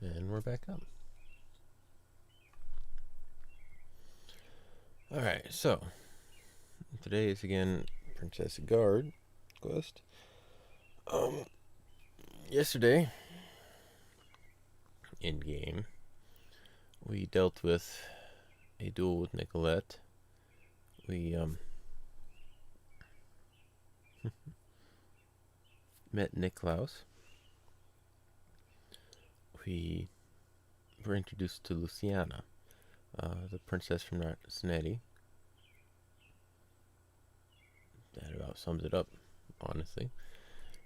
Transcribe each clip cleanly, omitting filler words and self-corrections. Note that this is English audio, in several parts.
And we're back up. Alright, so today is again Princess Guard quest. Yesterday, in game, we dealt with a duel with Nicolette. We met Niklaus. We were introduced to Luciana, the princess from Narcinetti. That about sums it up, honestly.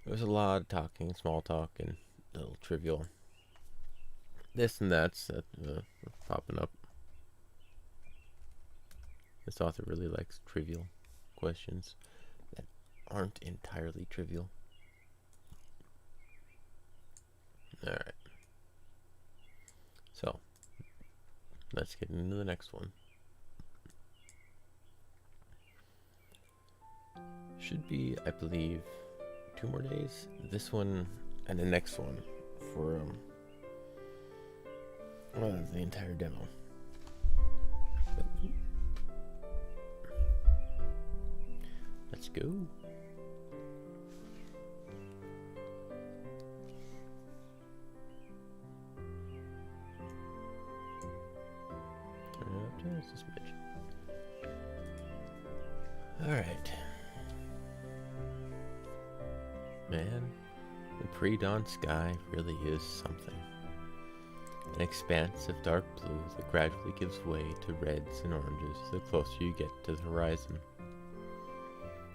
There was a lot of talking, small talk, and little trivial this and that's that were popping up. This author really likes trivial questions that aren't entirely trivial. Alright. So, let's get into the next one. Should be, I believe, 2 more days. This one and the next one for the entire demo. Let's go. Turn it up just a smidge. Alright. Man, the pre-dawn sky really is something. An expanse of dark blue that gradually gives way to reds and oranges the closer you get to the horizon.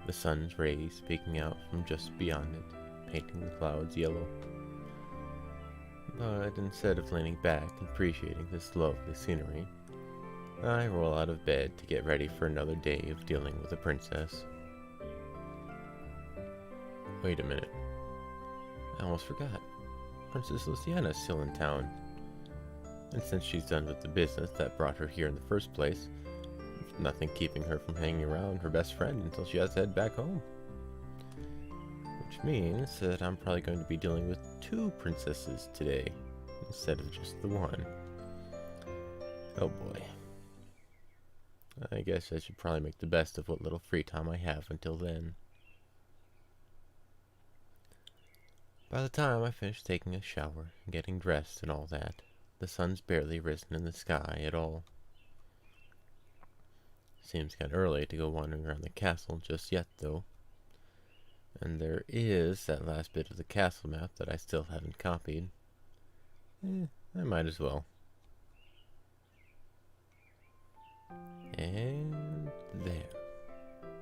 The sun's rays peeking out from just beyond it, painting the clouds yellow. But instead of leaning back and appreciating this lovely scenery, I roll out of bed to get ready for another day of dealing with a princess. Wait a minute. I almost forgot. Princess Luciana is still in town. And since she's done with the business that brought her here in the first place, there's nothing keeping her from hanging around her best friend until she has to head back home. Which means that I'm probably going to be dealing with 2 princesses today, instead of just the one. Oh boy. I guess I should probably make the best of what little free time I have until then. By the time I finish taking a shower and getting dressed and all that, the sun's barely risen in the sky at all. Seems kinda early to go wandering around the castle just yet, though. And there is that last bit of the castle map that I still haven't copied. I might as well. And there.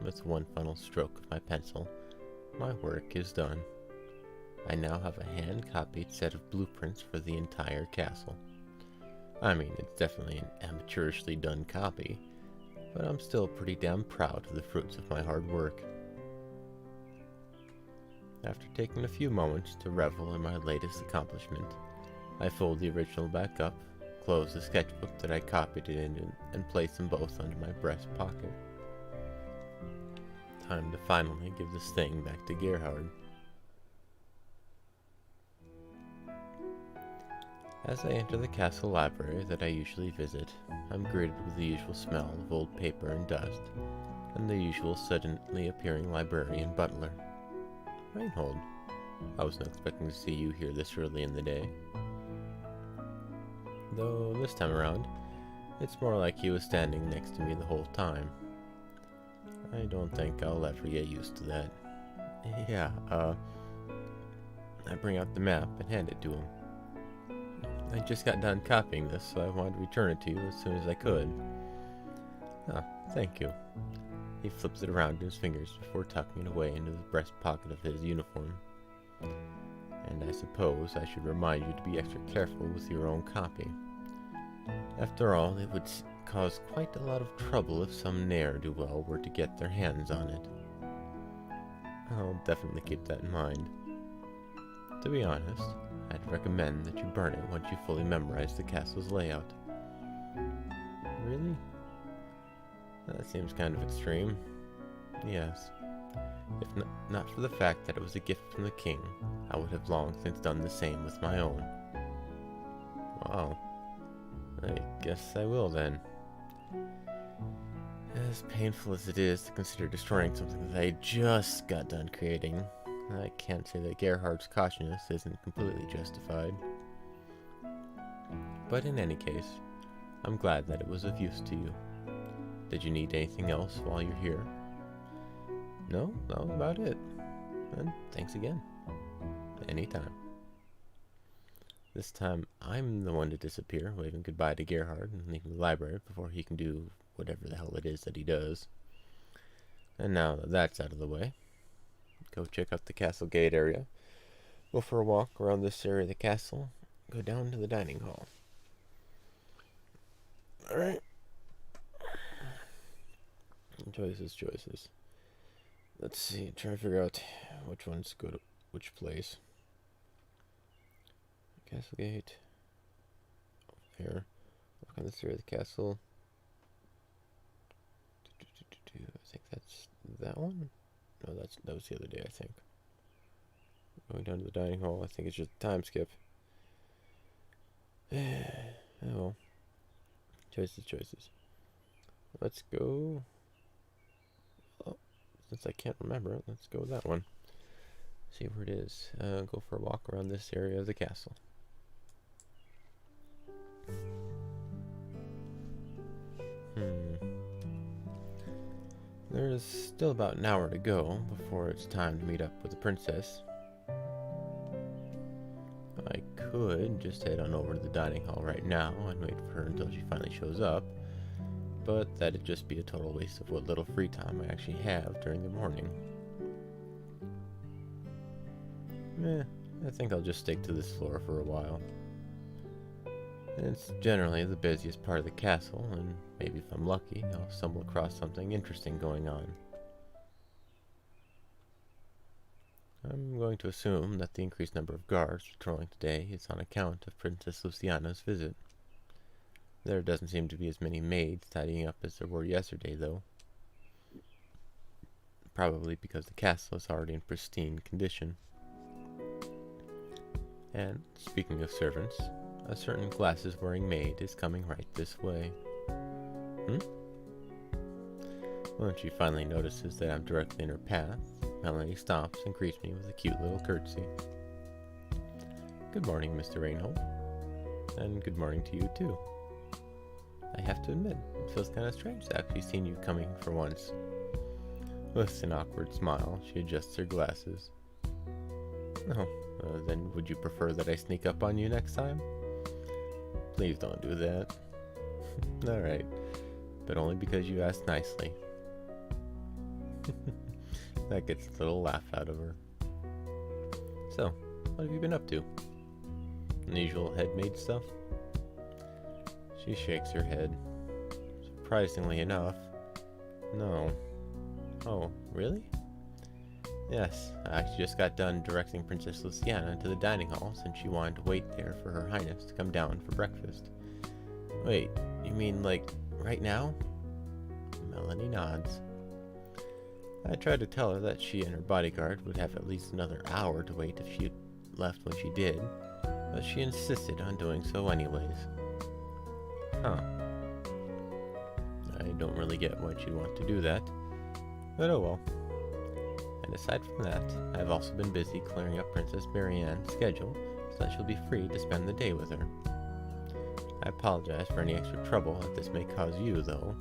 With one final stroke of my pencil, my work is done. I now have a hand-copied set of blueprints for the entire castle. I mean, it's definitely an amateurishly done copy, but I'm still pretty damn proud of the fruits of my hard work. After taking a few moments to revel in my latest accomplishment, I fold the original back up, close the sketchbook that I copied it in, and place them both under my breast pocket. Time to finally give this thing back to Gerhard. As I enter the castle library that I usually visit, I'm greeted with the usual smell of old paper and dust, and the usual suddenly appearing librarian butler. Reinhold, I wasn't expecting to see you here this early in the day. Though this time around, it's more like he was standing next to me the whole time. I don't think I'll ever get used to that. Yeah, I bring out the map and hand it to him. I just got done copying this, so I wanted to return it to you as soon as I could. Ah, thank you. He flips it around in his fingers before tucking it away into the breast pocket of his uniform. And I suppose I should remind you to be extra careful with your own copy. After all, it would cause quite a lot of trouble if some ne'er-do-well were to get their hands on it. I'll definitely keep that in mind. To be honest, I'd recommend that you burn it once you fully memorize the castle's layout. Really? That seems kind of extreme. Yes. If not for the fact that it was a gift from the king, I would have long since done the same with my own. Wow. I guess I will then. As painful as it is to consider destroying something that I just got done creating, I can't say that Gerhardt's cautiousness isn't completely justified. But in any case, I'm glad that it was of use to you. Did you need anything else while you're here? No, that was about it. And thanks again. Anytime. This time, I'm the one to disappear, waving goodbye to Gerhardt and leaving the library before he can do whatever the hell it is that he does. And now that that's out of the way, go check out the castle gate area, go for a walk around this area of the castle, go down to the dining hall. Alright. Choices. Let's see, try to figure out which ones go to which place. Castle gate. There. Walk on this area of the castle. I think that's that one? No, that was the other day, I think. Going down to the dining hall, I think it's just a time skip. Oh well. Choices. Let's go. Oh, since I can't remember it, let's go with that one. See where it is. Go for a walk around this area of the castle. There's still about an hour to go before it's time to meet up with the princess. I could just head on over to the dining hall right now and wait for her until she finally shows up, but that'd just be a total waste of what little free time I actually have during the morning. I think I'll just stick to this floor for a while. It's generally the busiest part of the castle, and maybe if I'm lucky, I'll stumble across something interesting going on. I'm going to assume that the increased number of guards patrolling today is on account of Princess Luciana's visit. There doesn't seem to be as many maids tidying up as there were yesterday, though. Probably because the castle is already in pristine condition. And, speaking of servants, a certain glasses-wearing maid is coming right this way. When she finally notices that I'm directly in her path, Melanie stops and greets me with a cute little curtsy. Good morning, Mr. Reinhold. And good morning to you, too. I have to admit, it feels kind of strange to actually see you coming for once. With an awkward smile, she adjusts her glasses. Oh, then would you prefer that I sneak up on you next time? Please don't do that. Alright, but only because you asked nicely. That gets a little laugh out of her. So, what have you been up to? Unusual head-made stuff? She shakes her head. Surprisingly enough, no. Oh, really? Yes, I actually just got done directing Princess Luciana to the dining hall since she wanted to wait there for Her Highness to come down for breakfast. Wait, you mean like right now? Melanie nods. I tried to tell her that she and her bodyguard would have at least another hour to wait if she left when she did, but she insisted on doing so anyways. Huh. I don't really get why she'd want to do that, but oh well. And aside from that, I've also been busy clearing up Princess Marianne's schedule so that she'll be free to spend the day with her. I apologize for any extra trouble that this may cause you, though.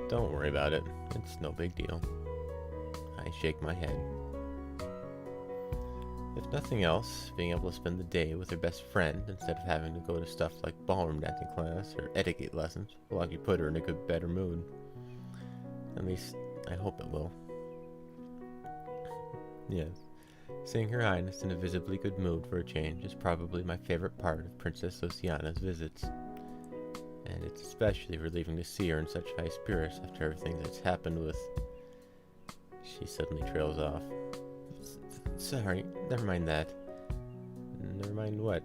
Don't worry about it. It's no big deal. I shake my head. If nothing else, being able to spend the day with her best friend instead of having to go to stuff like ballroom dancing class or etiquette lessons will actually put her in a better mood. At least, I hope it will. Yes, seeing Her Highness in a visibly good mood for a change is probably my favorite part of Princess Luciana's visits. And it's especially relieving to see her in such high spirits after everything that's happened with... She suddenly trails off. Sorry, never mind that. Never mind what?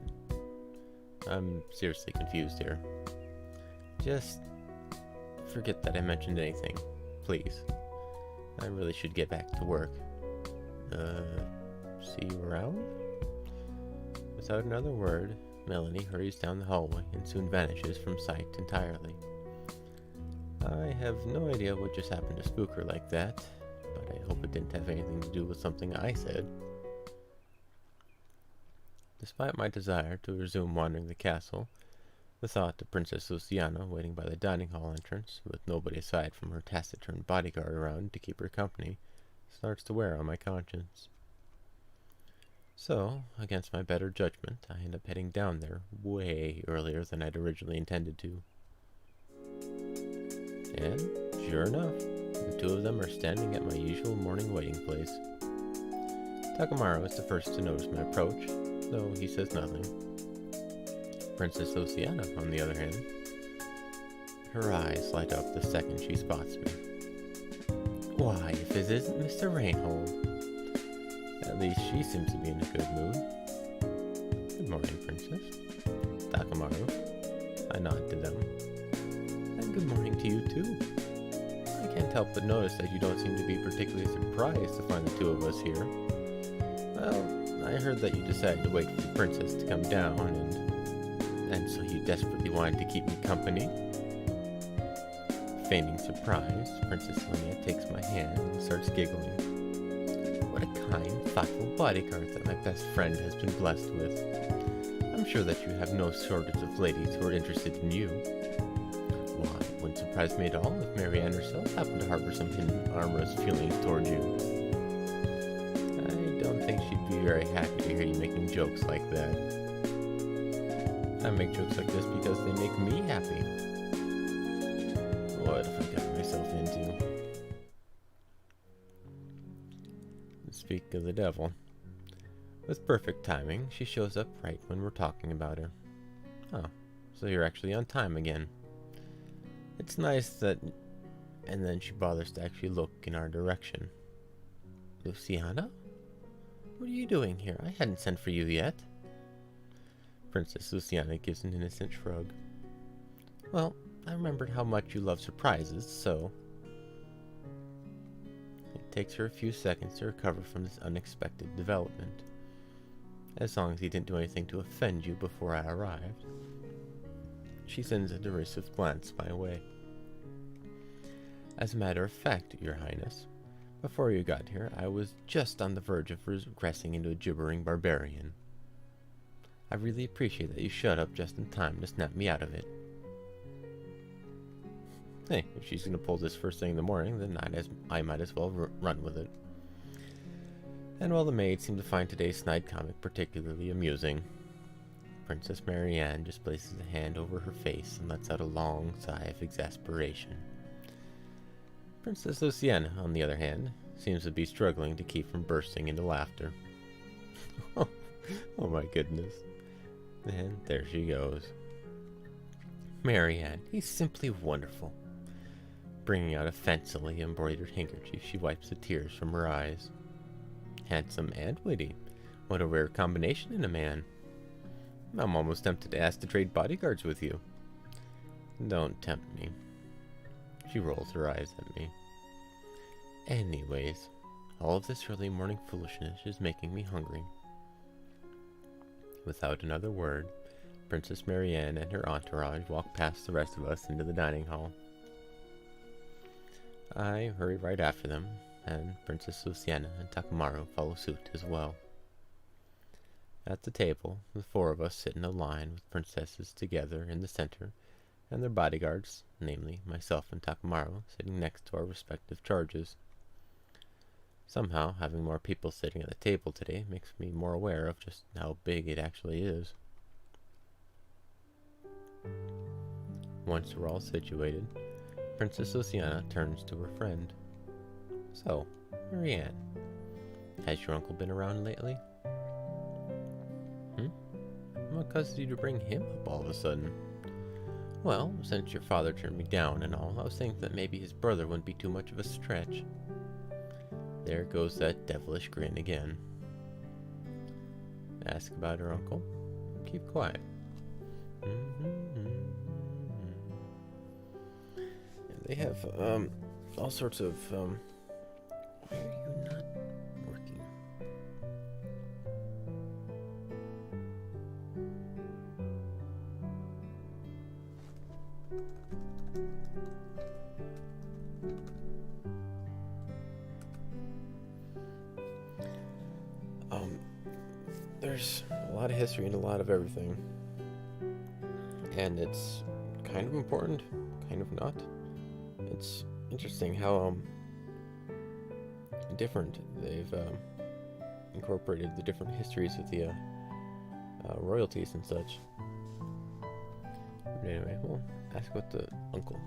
I'm seriously confused here. Just forget that I mentioned anything, please. I really should get back to work. See you around? Without another word, Melanie hurries down the hallway and soon vanishes from sight entirely. I have no idea what just happened to spook her like that, but I hope it didn't have anything to do with something I said. Despite my desire to resume wandering the castle, the thought of Princess Luciana waiting by the dining hall entrance, with nobody aside from her taciturn bodyguard around to keep her company, starts to wear on my conscience. So, against my better judgment, I end up heading down there way earlier than I'd originally intended to. And, sure enough, the two of them are standing at my usual morning waiting place. Takamaru is the first to notice my approach, though he says nothing. Princess Luciana, on the other hand, her eyes light up the second she spots me. Why, if it isn't Mr. Reinhold. At least she seems to be in a good mood. Good morning, Princess. Takamaru. I nod to them. And good morning to you, too. I can't help but notice that you don't seem to be particularly surprised to find the two of us here. Well, I heard that you decided to wait for the princess to come down, and so you desperately wanted to keep me company. Feigning surprise, Princess Linnea takes my hand and starts giggling. What a kind, thoughtful bodyguard that my best friend has been blessed with. I'm sure that you have no shortage of ladies who are interested in you. Why, it wouldn't surprise me at all if Marianne herself happened to harbor some hidden amorous feelings toward you. I don't think she'd be very happy to hear you making jokes like that. I make jokes like this because they make me happy. What have I got myself into? Speak of the devil. With perfect timing, she shows up right when we're talking about her. Oh, so you're actually on time again. It's nice that... And then she bothers to actually look in our direction. Luciana? What are you doing here? I hadn't sent for you yet. Princess Luciana gives an innocent shrug. Well, I remembered how much you love surprises, so... It takes her a few seconds to recover from this unexpected development. As long as he didn't do anything to offend you before I arrived. She sends a derisive glance my way. As a matter of fact, Your Highness, before you got here, I was just on the verge of regressing into a gibbering barbarian. I really appreciate that you shut up just in time to snap me out of it. Hey, if she's going to pull this first thing in the morning, then I might as well run with it. And while the maids seem to find today's snide comic particularly amusing, Princess Marianne just places a hand over her face and lets out a long sigh of exasperation. Princess Luciana, on the other hand, seems to be struggling to keep from bursting into laughter. Oh my goodness. And there she goes. Marianne, he's simply wonderful. Bringing out a fancily embroidered handkerchief, she wipes the tears from her eyes. Handsome and witty. What a rare combination in a man. I'm almost tempted to ask to trade bodyguards with you. Don't tempt me. She rolls her eyes at me. Anyways, all of this early morning foolishness is making me hungry. Without another word, Princess Marianne and her entourage walk past the rest of us into the dining hall. I hurry right after them, and Princess Luciana and Takamaru follow suit as well. At the table, the four of us sit in a line with princesses together in the center, and their bodyguards, namely myself and Takamaru, sitting next to our respective charges. Somehow, having more people sitting at the table today makes me more aware of just how big it actually is. Once we're all situated, Princess Luciana turns to her friend. So, Marianne, has your uncle been around lately? What caused you to bring him up all of a sudden? Well, since your father turned me down and all, I was thinking that maybe his brother wouldn't be too much of a stretch. There goes that devilish grin again. Ask about her uncle. Keep quiet. They have, all sorts of, why are you not working? there's a lot of history and a lot of everything. And it's kind of important, kind of not. It's interesting how different they've incorporated the different histories of the royalties and such. But anyway, we'll ask about the uncle.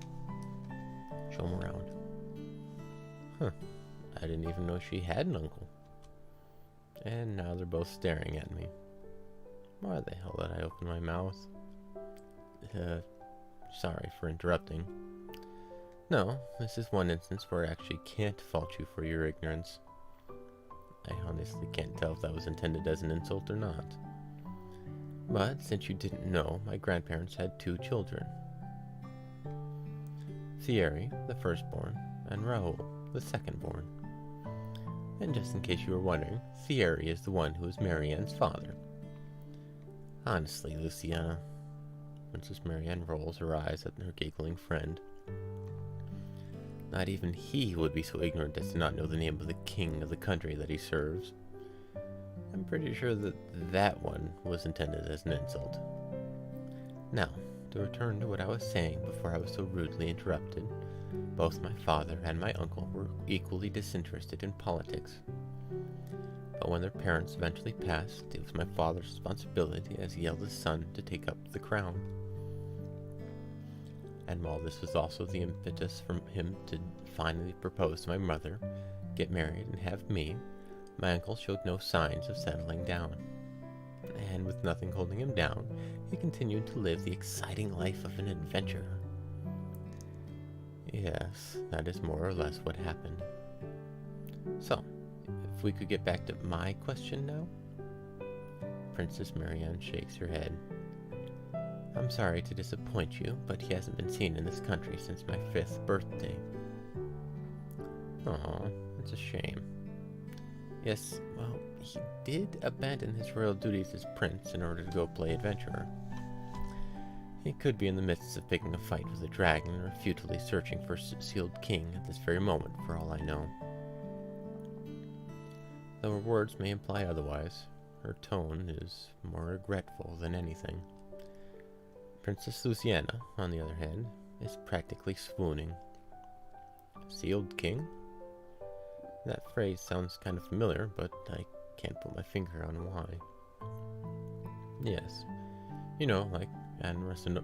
Show him around. Huh. I didn't even know she had an uncle. And now they're both staring at me. Why the hell did I open my mouth? Sorry for interrupting. No, this is one instance where I actually can't fault you for your ignorance. I honestly can't tell if that was intended as an insult or not. But since you didn't know, my grandparents had 2 children. Thierry, the firstborn, and Raoul, the secondborn. And just in case you were wondering, Thierry is the one who is Marianne's father. Honestly, Luciana, Princess Marianne rolls her eyes at her giggling friend. Not even he would be so ignorant as to not know the name of the king of the country that he serves. I'm pretty sure that one was intended as an insult. Now, to return to what I was saying before I was so rudely interrupted, both my father and my uncle were equally disinterested in politics. But when their parents eventually passed, it was my father's responsibility as the eldest son to take up the crown. And while this was also the impetus for him to finally propose to my mother, get married, and have me, my uncle showed no signs of settling down. And with nothing holding him down, he continued to live the exciting life of an adventurer. Yes, that is more or less what happened. So, if we could get back to my question now? Princess Marianne shakes her head. I'm sorry to disappoint you, but he hasn't been seen in this country since my 5th birthday. Aw, that's a shame. Yes, well, he did abandon his royal duties as prince in order to go play adventurer. He could be in the midst of picking a fight with a dragon or futilely searching for a sealed king at this very moment, for all I know. Though her words may imply otherwise, her tone is more regretful than anything. Princess Luciana, on the other hand, is practically swooning. Sealed king? That phrase sounds kind of familiar, but I can't put my finger on why. Yes, you know, like Anresarana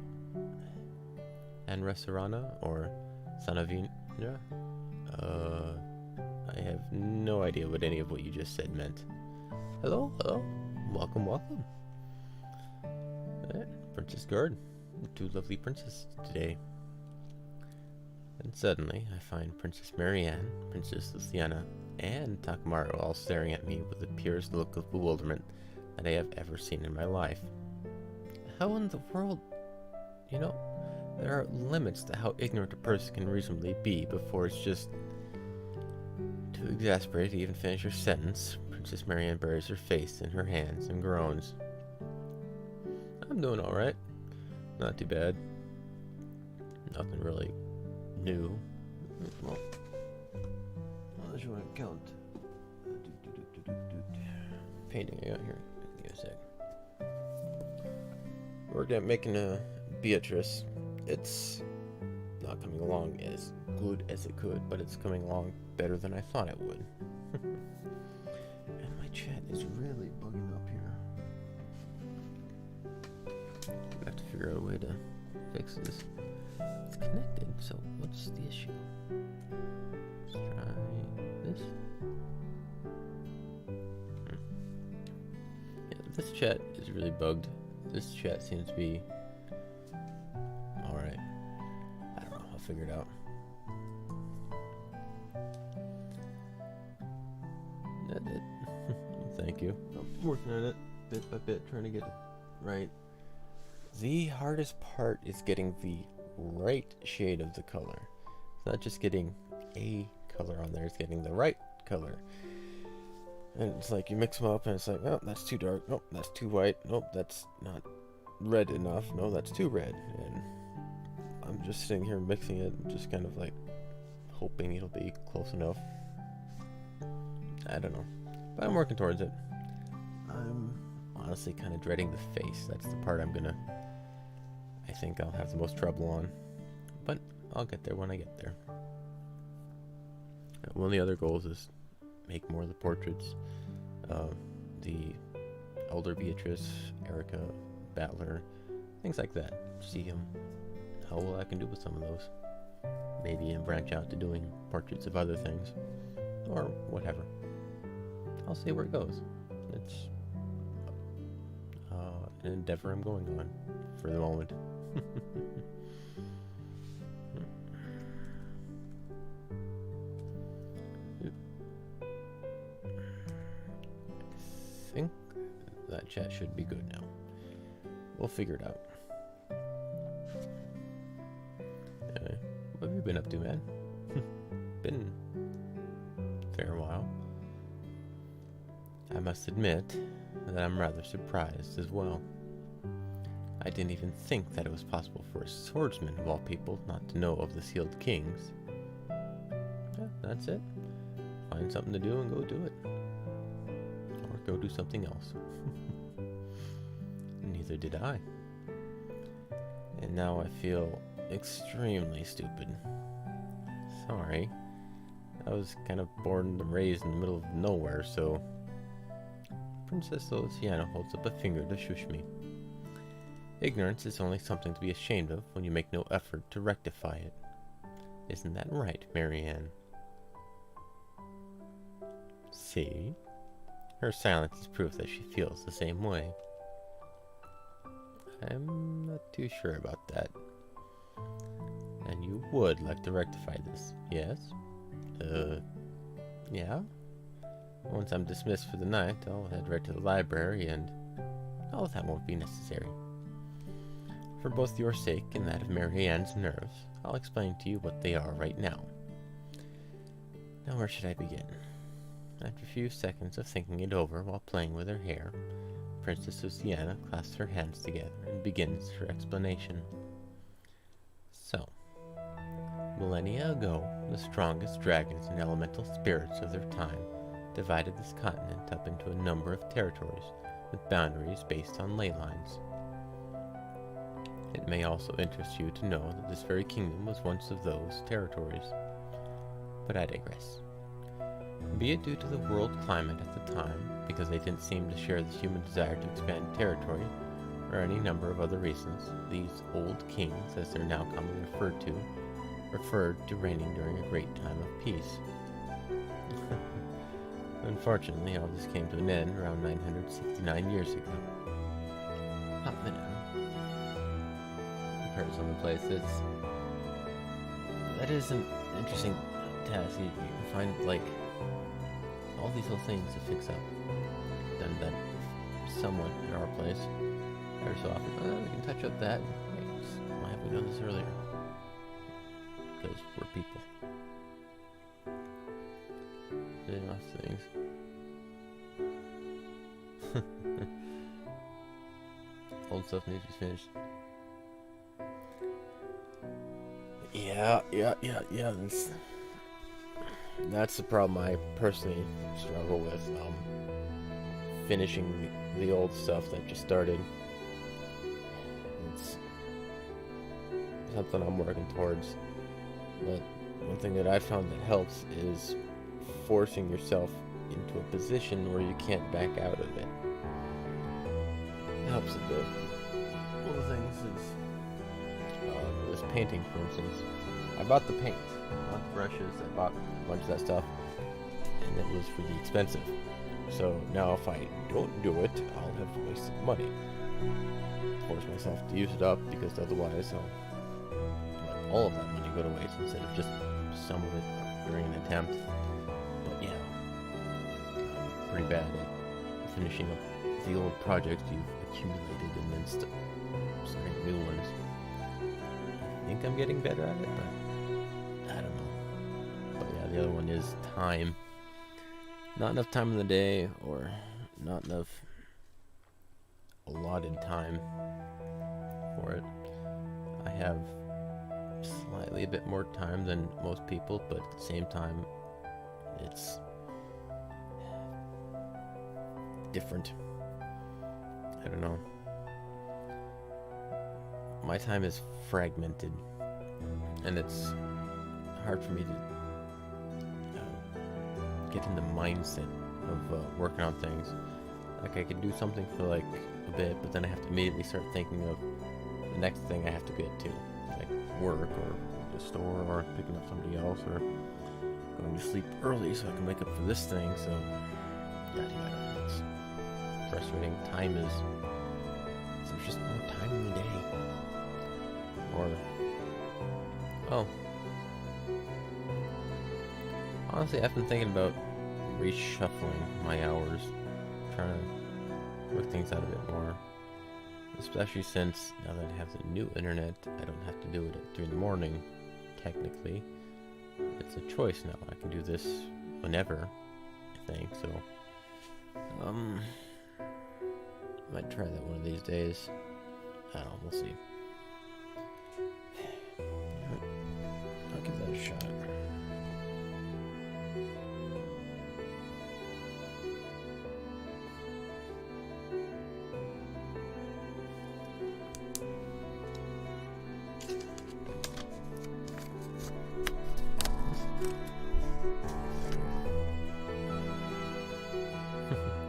or Sanavina? I have no idea what any of what you just said meant. Hello, welcome. Princess Guard, 2 lovely princesses today. And suddenly, I find Princess Marianne, Princess Luciana, and Takamaru all staring at me with the purest look of bewilderment that I have ever seen in my life. How in the world? You know, there are limits to how ignorant a person can reasonably be before it's just too exasperated to even finish her sentence. Princess Marianne buries her face in her hands and groans. I'm doing alright. Not too bad. Nothing really new. Well, unless you want to count. Painting I got here. Give me a sec. Worked at making a Beatrice. It's not coming along as good as it could, but it's coming along better than I thought it would. And my chat is really bugging up here. I have to figure out a way to fix this. It's connected, so what's the issue? Let's try this. Yeah, this chat is really bugged. This chat seems to be alright. I don't know, I'll figure it out. That's it. Thank you. I'm working on it bit by bit, trying to get it right. The hardest part is getting the right shade of the color. It's not just getting a color on there, it's getting the right color. And it's like you mix them up and it's like, oh, that's too dark. Nope, that's too white. Nope, that's not red enough. No, that's too red. And I'm just sitting here mixing it, just kind of like hoping it'll be close enough. I don't know. But I'm working towards it. I'm honestly kind of dreading the face. That's the part I think I'll have the most trouble on. But I'll get there when I get there. One of the other goals is make more of the portraits. The elder Beatrice, Erica, Battler, things like that. See how well I can do with some of those. Maybe branch out to doing portraits of other things. Or whatever. I'll see where it goes. It's an endeavor I'm going on for the moment. I think that chat should be good now. We'll figure it out. What have you been up to, man? Been a fair while. I must admit that I'm rather surprised as well. I didn't even think that it was possible for a swordsman of all people not to know of the Sealed Kings. Yeah, that's it. Find something to do and go do it. Or go do something else. Neither did I. And now I feel extremely stupid. Sorry. I was kind of born and raised in the middle of nowhere, so... Princess Luciana holds up a finger to shush me. Ignorance is only something to be ashamed of when you make no effort to rectify it. Isn't that right, Marianne? See? Her silence is proof that she feels the same way. I'm not too sure about that. And you would like to rectify this, yes? Yeah? Once I'm dismissed for the night, I'll head right to the library and... Oh, that won't be necessary. For both your sake and that of Marianne's nerves, I'll explain to you what they are right now. Now where should I begin? After a few seconds of thinking it over while playing with her hair, Princess Luciana clasps her hands together and begins her explanation. So, millennia ago, the strongest dragons and elemental spirits of their time divided this continent up into a number of territories with boundaries based on ley lines. It may also interest you to know that this very kingdom was once of those territories. But I digress. Be it due to the world climate at the time, because they didn't seem to share the human desire to expand territory, or any number of other reasons, these old kings, as they're now commonly referred to reigning during a great time of peace. Unfortunately, all this came to an end around 969 years ago. Hot minute, huh? Compared to some of the places. That is an interesting task. You can find, like, all these little things to fix up. Done that somewhat in our place. Every so often, we can touch up that. Why have we done this earlier? Because we're people. Doing lots of things. Old stuff needs to be finished. Yeah. That's the problem I personally struggle with. Finishing the old stuff that just started. It's something I'm working towards. But one thing that I found that helps is forcing yourself into a position where you can't back out of it. It helps a bit. One of the things is this painting, for instance. I bought the paint, not the brushes. I bought a bunch of that stuff, and it was really expensive. So now if I don't do it, I'll have wasted money. Force myself to use it up, because otherwise I'll let all of that money go to waste instead of just some of it during an attempt. But yeah, I'm pretty bad at finishing up the old projects you've accumulated and then starting new ones. I think I'm getting better at it, but I don't know. But yeah, the other one is time. Not enough time in the day, or not enough allotted time for it. I have slightly a bit more time than most people, but at the same time, it's different. I don't know. My time is fragmented, and it's hard for me to get in the mindset of working on things. Like I can do something for like a bit, but then I have to immediately start thinking of the next thing I have to get to, like work or the store or picking up somebody else or going to sleep early so I can wake up for this thing. So yada yada. It's frustrating. Time is there's just no time in the day. Or oh, honestly, I've been thinking about reshuffling my hours, trying to work things out a bit more. Especially since now that I have the new internet, I don't have to do it at 3 in the morning. Technically, it's a choice now. I can do this whenever, I think. So, might try that one of these days. I don't know. We'll see. I'll give that a shot.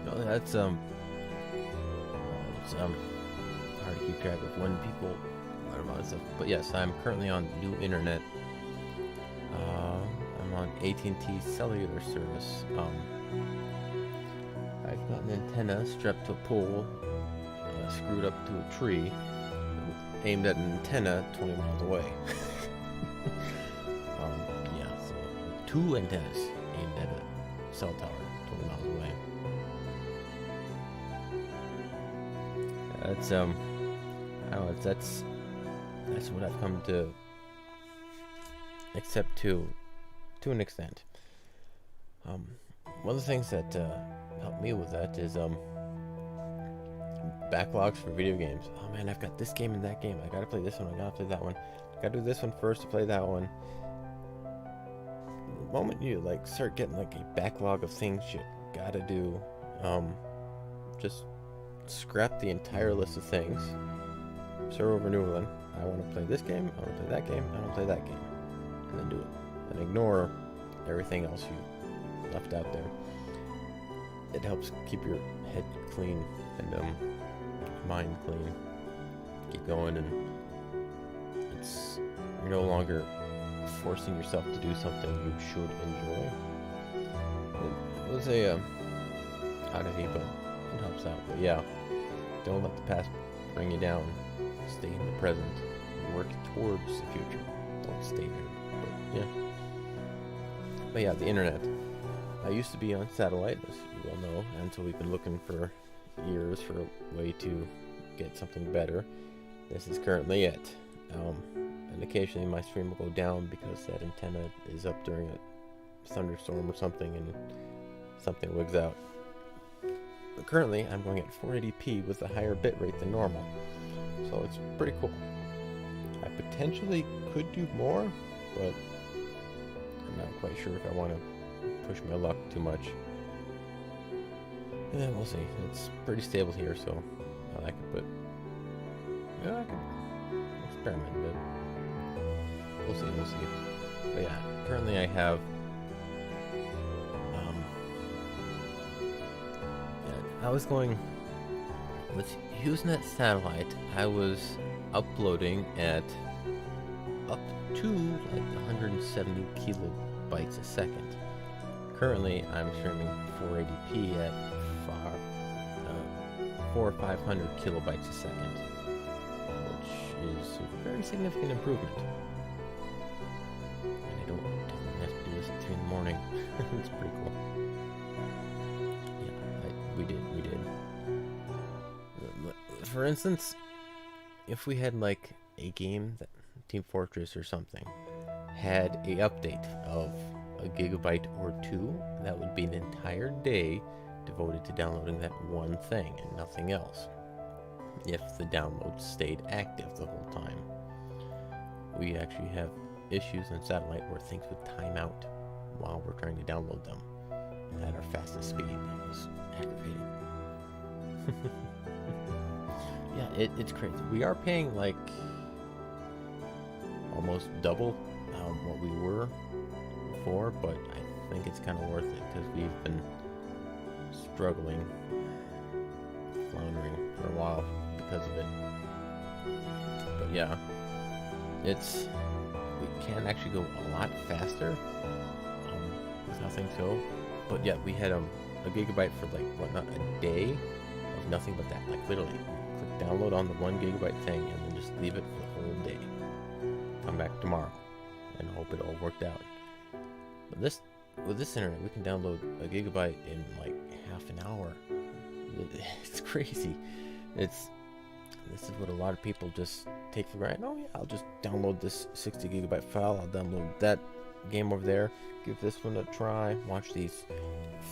Well, that's it's hard to keep track of when people learn about stuff. But yes, I'm currently on new internet. I'm on AT&T cellular service. I've got an antenna strapped to a pole, screwed up to a tree, aimed at an antenna 20 miles away. Yeah, so 2 antennas aimed at a cell tower 20 miles away. That's I don't know, that's what I've come to accept to an extent. One of the things that helped me with that is backlogs for video games. Oh man, I've got this game and that game. I gotta play this one. I gotta play that one. I gotta do this one first to play that one. The moment you like start getting like a backlog of things you gotta do, just scrap the entire list of things. Start over a new one. I want to play this game. I want to play that game. I want to play that game, and then do it. And ignore everything else you left out there. It helps keep your head clean and mind clean. Keep going, and you're no longer forcing yourself to do something you should enjoy. It was a oddity, but it helps out. But yeah, don't let the past bring you down. Stay in the present. Work towards the future. Don't stay there. But yeah, the internet. I used to be on satellite, as you well know, until we've been looking for years for a way to get something better. This is currently it. And occasionally my stream will go down because that antenna is up during a thunderstorm or something and something wigs out. But currently I'm going at 480p with a higher bitrate than normal. So it's pretty cool. I potentially could do more, but I'm not quite sure if I want to push my luck too much. And then we'll see. It's pretty stable here, so I like it, but yeah, I can experiment a bit. We'll see. But yeah, currently I have I was going with HughesNet satellite. I was uploading at up to like 170 kilobytes a second. Currently, I'm streaming 480p at 400 or 500 kilobytes a second, which is a very significant improvement. And I don't have to do this at 3 in the morning. It's pretty cool. We did. For instance, if we had like a game that Team Fortress or something had a update of a gigabyte or 2, that would be an entire day devoted to downloading that one thing and nothing else. If the download stayed active the whole time. We actually have issues on satellite where things would time out while we're trying to download them at our fastest speed. It was aggravating. it's crazy. We are paying like almost double what we were before, but I think it's kind of worth it because we've been struggling, floundering for a while because of it. But yeah, we can actually go a lot faster with nothing. So, but yeah, we had a gigabyte for like whatnot a day of nothing but that. Like literally, click download on the 1 gigabyte thing and then just leave it for the whole day. Come back tomorrow and hope it all worked out. But with this internet, we can download a gigabyte in like half an hour. It's crazy. This is what a lot of people just take for granted. Oh yeah, I'll just download this 60 gigabyte file. I'll download that game over there. Give this one a try. Watch these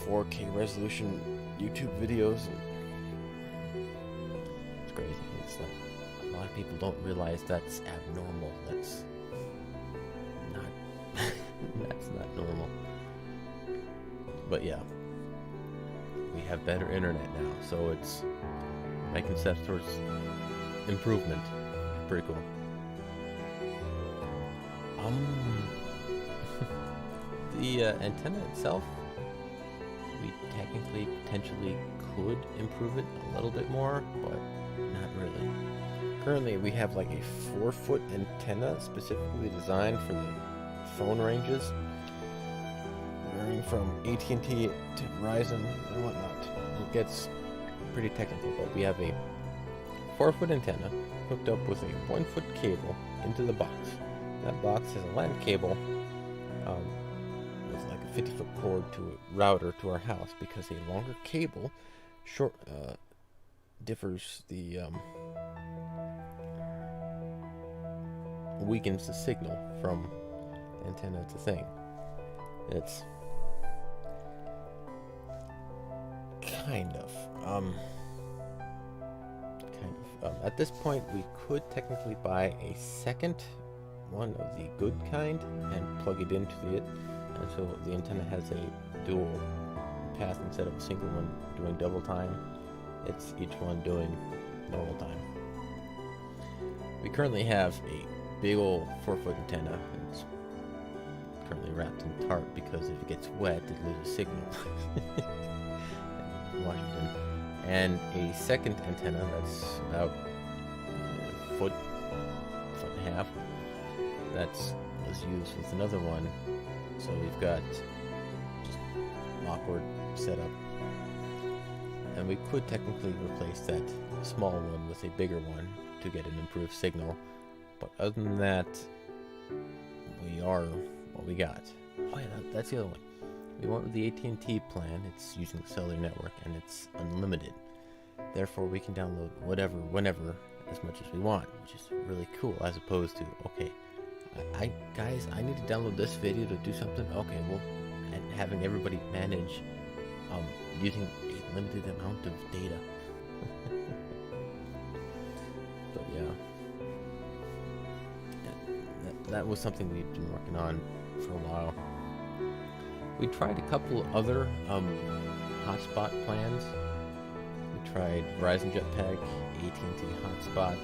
4K resolution YouTube videos. It's crazy. It's like a lot of people don't realize that's abnormal. That's not normal. But yeah, we have better internet now, so it's making steps towards improvement. Pretty cool. The antenna itself, we technically potentially could improve it a little bit more, but not really. Currently, we have like a 4-foot antenna specifically designed for the phone ranges, varying from AT&T to Verizon and whatnot. It gets pretty technical, but we have a 4-foot antenna hooked up with a 1-foot cable into the box. That box has a LAN cable with like a 50-foot cord to a router to our house, because a longer cable differs the weakens the signal from antenna to thing. It's kind of at this point we could technically buy a second one of the good kind and plug it into it, and so the antenna has a dual path instead of a single one doing double time. It's each one doing normal time. We currently have a big old 4-foot antenna. It's currently wrapped in tarp because if it gets wet it loses signal. In Washington. And a second antenna that's about a foot and a half that was used with another one. So we've got just an awkward setup, and we could technically replace that small one with a bigger one to get an improved signal, but other than that we are what we got. Oh yeah, that's the other one. We went with the AT&T plan. It's using the cellular network and it's unlimited. Therefore, we can download whatever, whenever, as much as we want, which is really cool. As opposed to, okay, guys, I need to download this video to do something. Okay, well, and having everybody manage using a limited amount of data. But yeah, that was something we've been working on for a while. We tried a couple other hotspot plans. We tried Verizon Jetpack, AT&T Hotspot.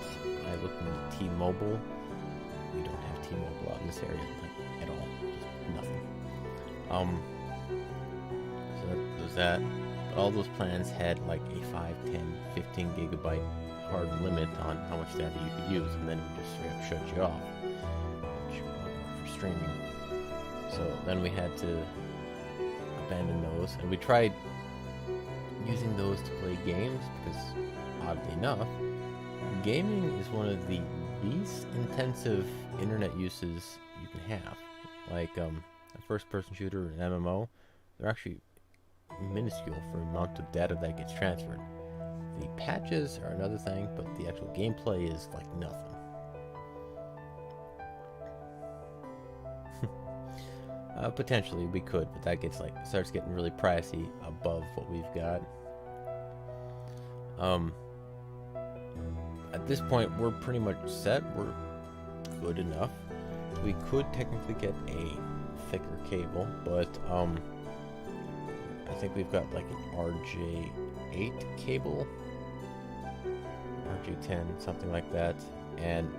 I looked into T-Mobile. We don't have T-Mobile out in this area, like, at all. Just nothing. So that was that. But all those plans had like a 5, 10, 15 gigabyte hard limit on how much data you could use, and then it would just straight up shut you off, which won't work for streaming. So then we had to abandon those, and we tried using those to play games because, oddly enough, gaming is one of the least intensive internet uses you can have. Like a first-person shooter, an MMO, they're actually minuscule for the amount of data that gets transferred. The patches are another thing, but the actual gameplay is like nothing. Potentially we could, but that gets starts getting really pricey above what we've got. At this point we're pretty much set. We're good enough. We could technically get a thicker cable, but I think we've got like an RJ8 cable, RG10, something like that, and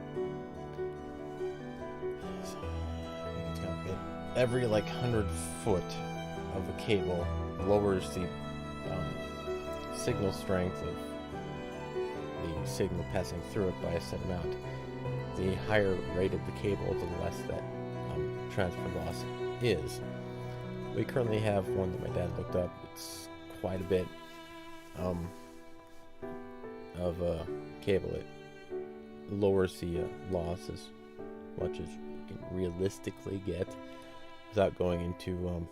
every like 100 foot of a cable lowers the signal strength of the signal passing through it by a set amount. The higher rate of the cable, the less that transfer loss is. We currently have one that my dad looked up. It's quite a bit of cable. It lowers the loss as much as you can realistically get without going into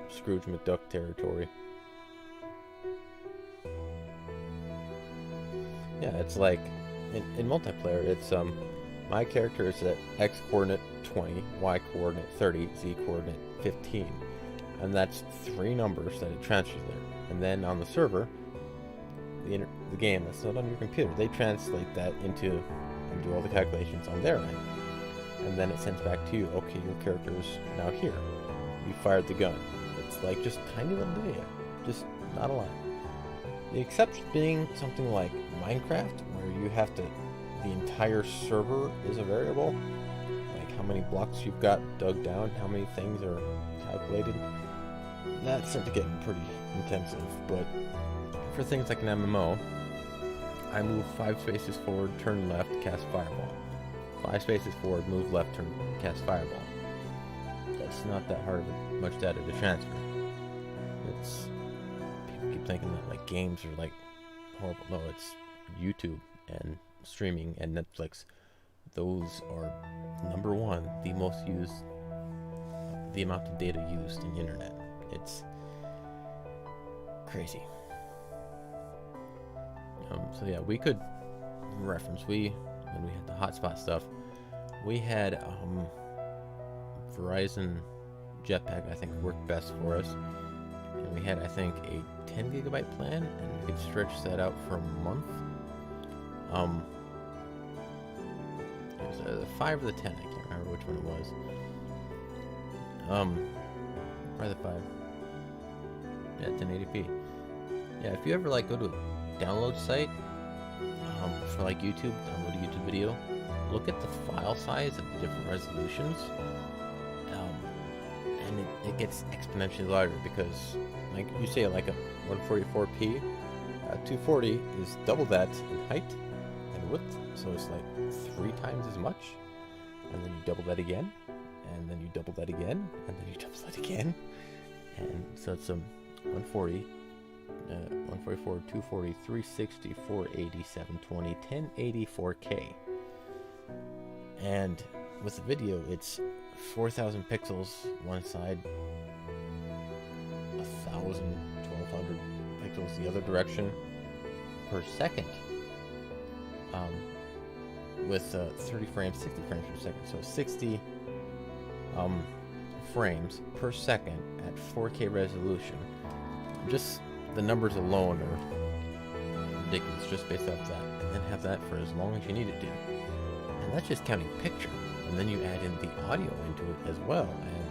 Scrooge McDuck territory. Yeah, it's like in multiplayer, it's my character is at X coordinate 20, Y coordinate 30, Z coordinate 15, and that's 3 numbers that it transfers there. And then on the server, the game that's not on your computer, they translate that into and do all the calculations on their end, and then it sends back to you. Okay, your character is now here. You fired the gun. It's like just tiny little data, just not a lot. The exception being something like Minecraft, where you have to, the entire server is a variable, like how many blocks you've got dug down, how many things are calculated. That starts to get pretty intensive, but for things like an MMO, I move 5 spaces forward, turn left, cast Fireball. 5 spaces forward, move left, turn, cast Fireball. That's not that hard of much data to transfer. It's, people keep thinking that like games are like horrible. No, it's YouTube and streaming and Netflix. Those are number one, the most used, the amount of data used in the internet. It's crazy. So yeah, we could reference, when we had the hotspot stuff, we had Verizon Jetpack, I think, worked best for us. And we had, I think, a 10 gigabyte plan, and we could stretch that out for a month. It was the 5 or the 10, I can't remember which one it was. Probably the 5. Yeah, 1080p. Yeah, if you ever like go to a download site for like YouTube, download a YouTube video, look at the file size of the different resolutions, and it gets exponentially larger, because like you say like a 144p, 240 is double that in height and width, so it's like 3 times as much, and then you double that again, and then you double that again, and then you double that again, and so it's 140, 144, 240, 360, 480, 720, 1080, 4K. And with the video, it's 4,000 pixels one side, 1,000, 1,200 pixels the other direction per second, with 30 frames, 60 frames per second. So 60 frames per second at 4K resolution. Just the numbers alone are ridiculous just based off that, and then have that for as long as you need it to. And that's just counting picture, and then you add in the audio into it as well, and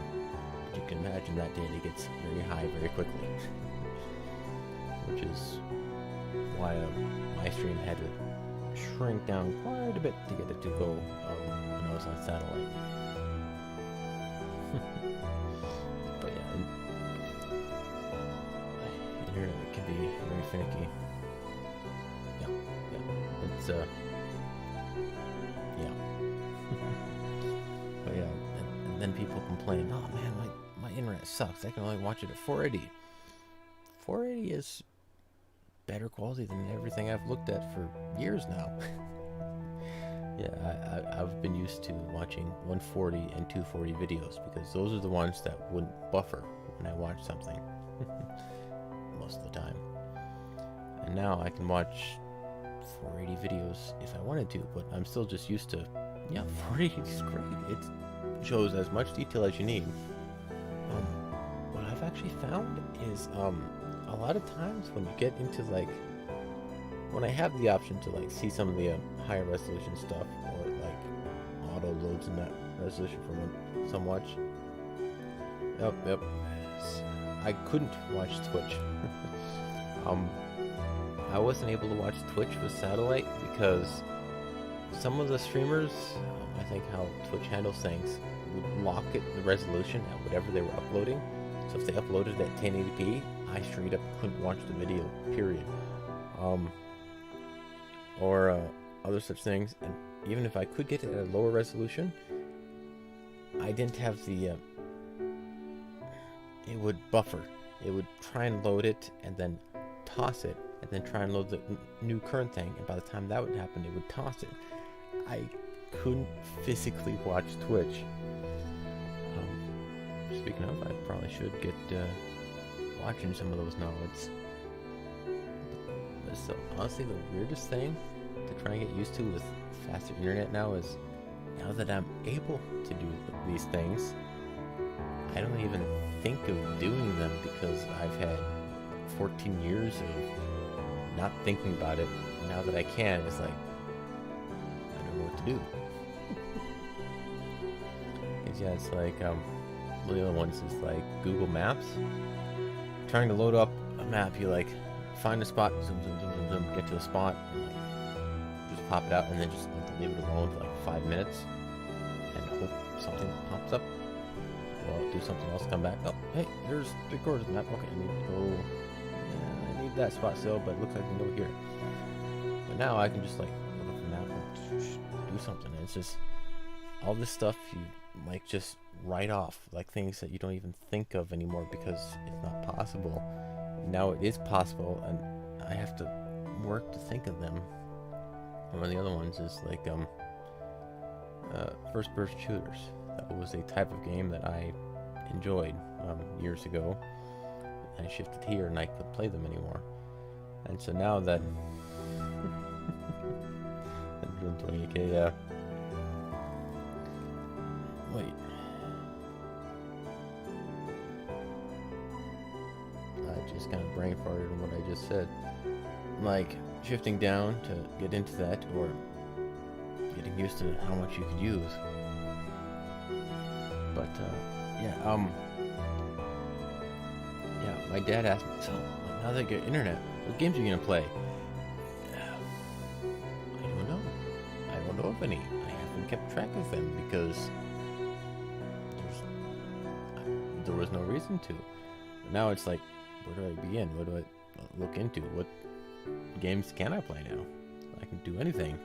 you can imagine that data gets very high very quickly. Which is why my stream had to shrink down quite a bit to get it to go when I was on satellite. But yeah, internet can be very finicky. Yeah. It's yeah. But yeah, and then people complain, oh man, my internet sucks. I can only watch it at 480. 480 is better quality than everything I've looked at for years now. Yeah, I've been used to watching 140 and 240 videos, because those are the ones that wouldn't buffer when I watch something most of the time. And now I can watch 480 videos if I wanted to, but I'm still just used to, yeah, 480 is great. It shows as much detail as you need. What I've actually found is a lot of times when you get into like, when I have the option to like see some of the higher resolution stuff, or like auto loads in that resolution from some watch. Yep. I couldn't watch Twitch. I wasn't able to watch Twitch with satellite because some of the streamers, I think how Twitch handles things, would lock it, the resolution at whatever they were uploading. So if they uploaded at 1080p, I straight up couldn't watch the video, period. Or other such things. And even if I could get it at a lower resolution, I didn't have the, it would buffer. It would try and load it and then toss it, and then try and load the new current thing, and by the time that would happen, it would toss it. I couldn't physically watch Twitch. Speaking of, I probably should get watching some of those knowledge. So honestly, the weirdest thing to try and get used to with faster internet now is, now that I'm able to do these things, I don't even think of doing them because I've had 14 years of not thinking about it. Now that I can, it's like, I don't know what to do. Cause yeah, it's like, the other ones is like Google Maps. Trying to load up a map, you like, find a spot, zoom, zoom, zoom, zoom, zoom, get to a spot, and like, just pop it out, and then just leave it alone for like 5 minutes, and hope something pops up. Well, do something else, come back. Oh, hey, there's 3/4 of the map. Okay, I need to go. Yeah, I need that spot still, but it looks like I can go here. But now I can just like look at the map and do something. And it's just all this stuff you like just write off, like things that you don't even think of anymore because it's not possible. Now it is possible, and I have to work to think of them. And one of the other ones is like first-person shooters. That was a type of game that I enjoyed years ago. I shifted here and I couldn't play them anymore. And so now that 128k, yeah. Wait. I just kind of brain farted on what I just said. Like shifting down to get into that, or getting used to how much you could use. But yeah, my dad asked me, so now that you get internet, what games are you gonna play? I don't know. I don't know of any. I haven't kept track of them because there was no reason to. But now it's like, where do I begin? What do I look into? What games can I play now? I can do anything,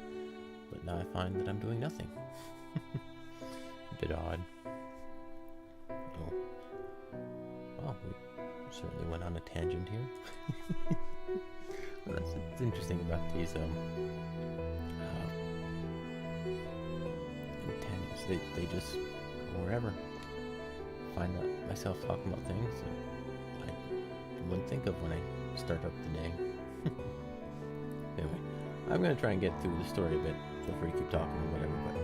but now I find that I'm doing nothing. A bit odd. Oh. Well, we certainly went on a tangent here. Well, that's what's interesting about these tangents. They just go wherever. Find myself talking about things that I wouldn't think of when I start up the day. Anyway, I'm gonna try and get through the story a bit. Feel free to keep talking or whatever, but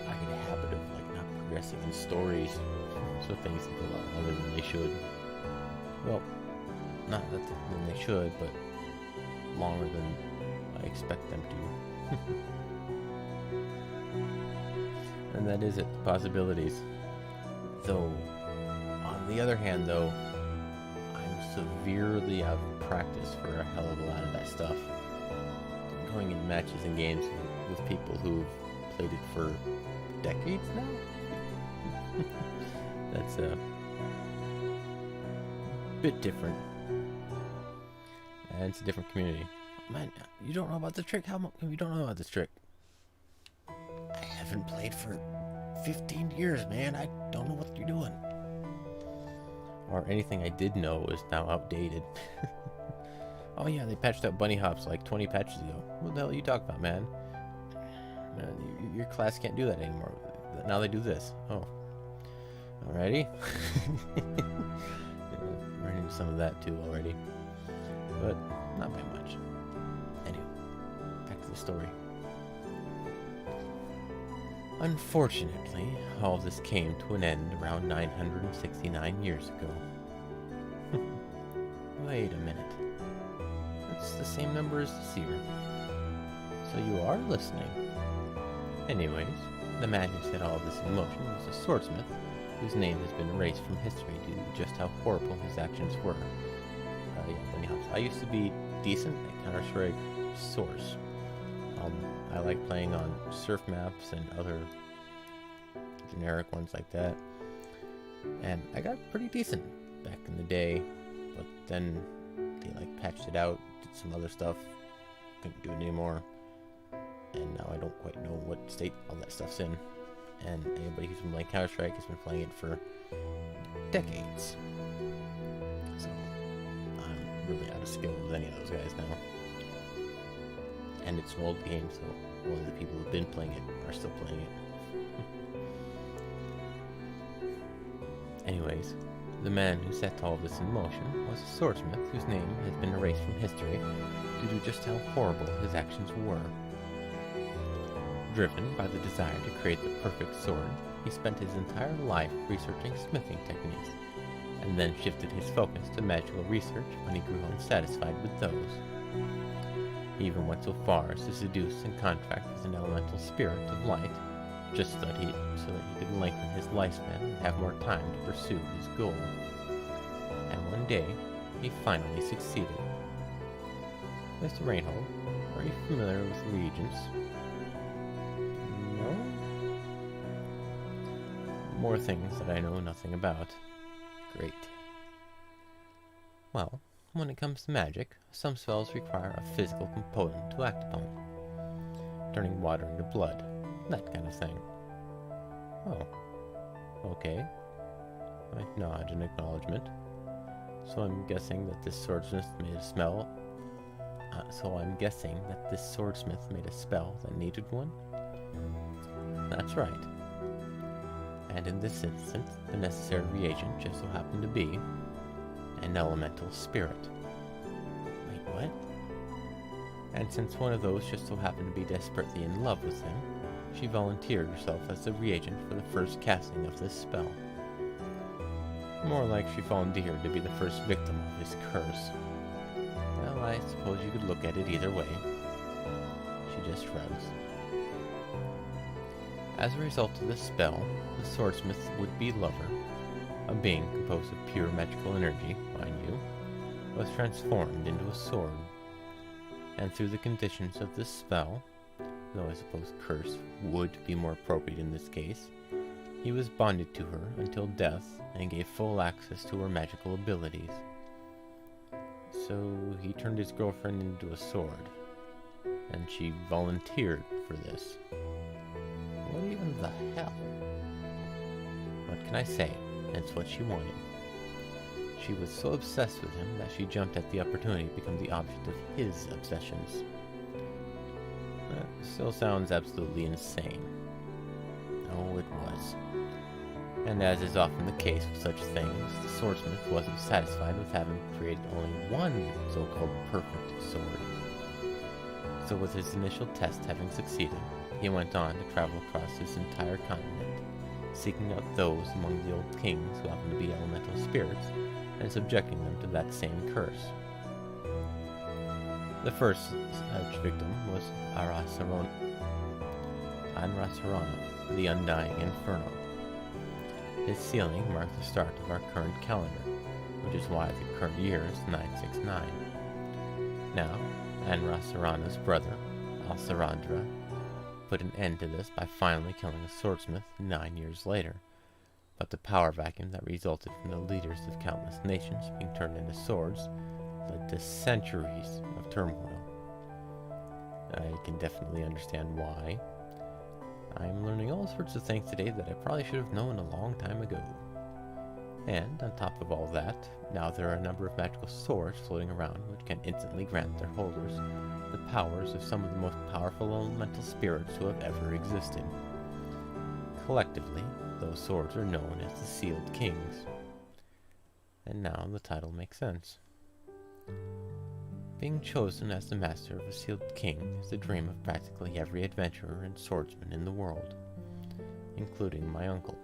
I get a habit of like not progressing in stories, so things take a lot longer than they should. Well, not that than they should, but longer than I expect them to. And that is it, possibilities. Though, on the other hand, though, I'm severely out of practice for a hell of a lot of that stuff. Going in matches and games with people who've played it for decades now. That's a bit different. And it's a different community. Man, you don't know about this trick? How come you don't know about this trick? I haven't played for 15 years, man. I don't know what you're doing. Or anything I did know is now outdated. Oh yeah, they patched out bunny hops like 20 patches ago. What the hell are you talking about, man? Your class can't do that anymore. Now they do this. Oh. Alrighty. Running into some of that too already. But not by much. Anyway, back to the story. Unfortunately, all this came to an end around 969 years ago. Wait a minute. That's the same number as the seer. So you are listening. Anyways, the man who set all this in motion was a swordsmith whose name has been erased from history due to just how horrible his actions were. Yeah, bunny else. I used to be decent at Counter-Strike Source. I like playing on surf maps and other generic ones like that. And I got pretty decent back in the day, but then they like patched it out, did some other stuff, couldn't do it anymore. And now I don't quite know what state all that stuff's in. And anybody who's been playing Counter-Strike has been playing it for decades. So I'm really out of skill with any of those guys now. And it's an old game, so only the people who've been playing it are still playing it. Anyways, the man who set all of this in motion was a swordsmith whose name has been erased from history due to just how horrible his actions were. Driven by the desire to create the perfect sword, he spent his entire life researching smithing techniques, and then shifted his focus to magical research when he grew unsatisfied with those. He even went so far as to seduce and contract with an elemental spirit of light, just so that he could lengthen his lifespan and have more time to pursue his goal. And one day, he finally succeeded. Mr. Reinhold, are you familiar with Regents? No? More things that I know nothing about. Great. Well, when it comes to magic, some spells require a physical component to act upon. Turning water into blood, that kind of thing. Oh. Okay. I nod in acknowledgement. So I'm guessing that this swordsmith made a spell. That needed one? That's right. And in this instance, the necessary reagent just so happened to be an elemental spirit. Wait, what? And since one of those just so happened to be desperately in love with him, she volunteered herself as the reagent for the first casting of this spell. More like she volunteered to be the first victim of his curse. Well, I suppose you could look at it either way. She just shrugs. As a result of this spell, the swordsmith's would-be lover, a being composed of pure magical energy, mind you, was transformed into a sword. And through the conditions of this spell, though I suppose curse would be more appropriate in this case, he was bonded to her until death and gave full access to her magical abilities. So he turned his girlfriend into a sword, and she volunteered for this. What even the hell? What can I say? It's what she wanted. She was so obsessed with him that she jumped at the opportunity to become the object of his obsessions. That still sounds absolutely insane. Oh, it was. And as is often the case with such things, the swordsmith wasn't satisfied with having created only one so-called perfect sword. So with his initial test having succeeded, he went on to travel across his entire continent, seeking out those among the old kings who happened to be elemental spirits, and subjecting them to that same curse. The first such victim was Anrasarana, the Undying Inferno. His sealing marked the start of our current calendar, which is why the current year is 969. Now, Anrasarana's brother, Alcerandra, put an end to this by finally killing a swordsmith 9 years later, but the power vacuum that resulted from the leaders of countless nations being turned into swords led to centuries of turmoil. I can definitely understand why. I'm learning all sorts of things today that I probably should have known a long time ago. And, on top of all that, now there are a number of magical swords floating around which can instantly grant their holders the powers of some of the most powerful elemental spirits who have ever existed. Collectively, those swords are known as the Sealed Kings. And now the title makes sense. Being chosen as the master of a Sealed King is the dream of practically every adventurer and swordsman in the world, including my uncle.